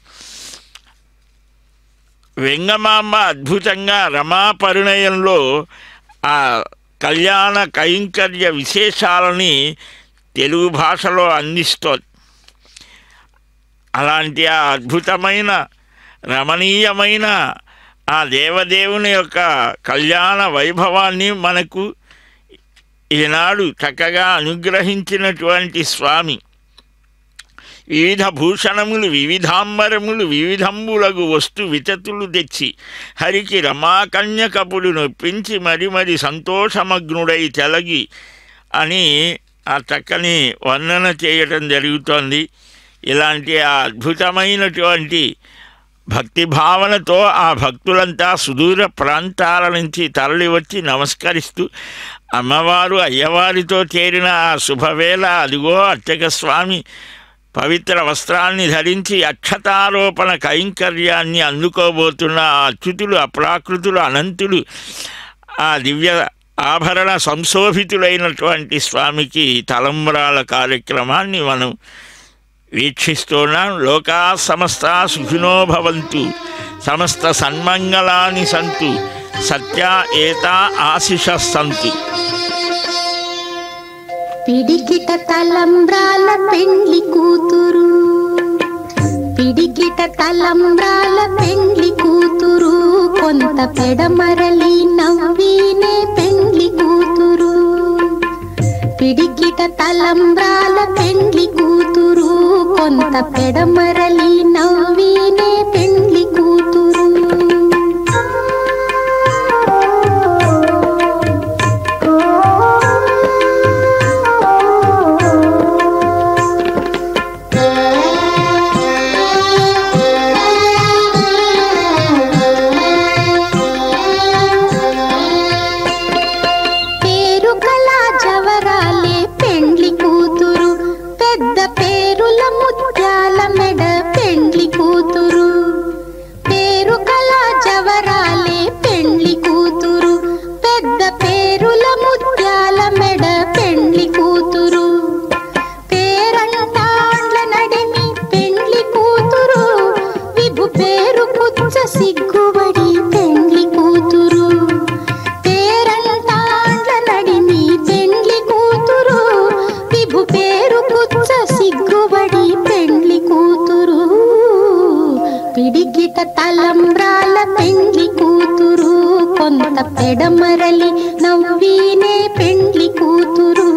వెంగమాంబ అద్భుతంగా రమాపరిణయంలో ఆ కళ్యాణ కైంకర్య విశేషాలని తెలుగు భాషలో అందిస్తోంది. అలాంటి ఆ అద్భుతమైన రమణీయమైన ఆ దేవదేవుని యొక్క కళ్యాణ వైభవాన్ని మనకు ఈనాడు చక్కగా అనుగ్రహించినటువంటి స్వామి వివిధ భూషణములు వివిధాంబరములు వివిధంబులగు వస్తు వితతులు తెచ్చి హరికి రమాకన్యకపుడు నొప్పించి మరి సంతోషమగ్నుడై తెలగి అని ఆ చక్కని వర్ణన చేయటం జరుగుతోంది. ఇలాంటి ఆ అద్భుతమైనటువంటి భక్తి భావనతో ఆ భక్తులంతా సుదూర ప్రాంతాల నుంచి తరలివచ్చి నమస్కరిస్తూ అమ్మవారు అయ్యవారితో చేరిన ఆ శుభవేళ అదిగో అర్చక స్వామి పవిత్ర వస్త్రాన్ని ధరించి అక్షతారోపణ కైంకర్యాన్ని అందుకోబోతున్న ఆ అచ్యుతులు అప్రాకృతులు అనంతులు ఆ దివ్య ఆభరణ సంశోభితులైనటువంటి స్వామికి తలంబ్రాల కార్యక్రమాన్ని మనం వీక్షిస్తున్నాం. లోకా సమస్త సుఖినో భవంతు సమస్త సన్మంగళాని సంతు సత్యా ఏతా ఆశిష సంతు. పిడికిట తలంబ్రాల పెండ్లి కూతురు పిడికిట తలంబ్రాల పెండ్లి కూతురు కొంత పెడమరలి నవ్వీనే పెండ్లి కూతురు పిడికిట తలంబ్రాల పెండ్లి కూతురు కొంత పెడమరలి నవ్వీనే పెండ్లి కూతురు తలంబ్రాల పెండ్లి కూతురు కొంత పెడమరలి నవ్వీనే పెండ్లి కూతురు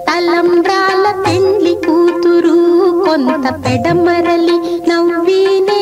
తలంబ్రాల పెండ్లి కూతురు కొంత పెడమరలి నవ్వినే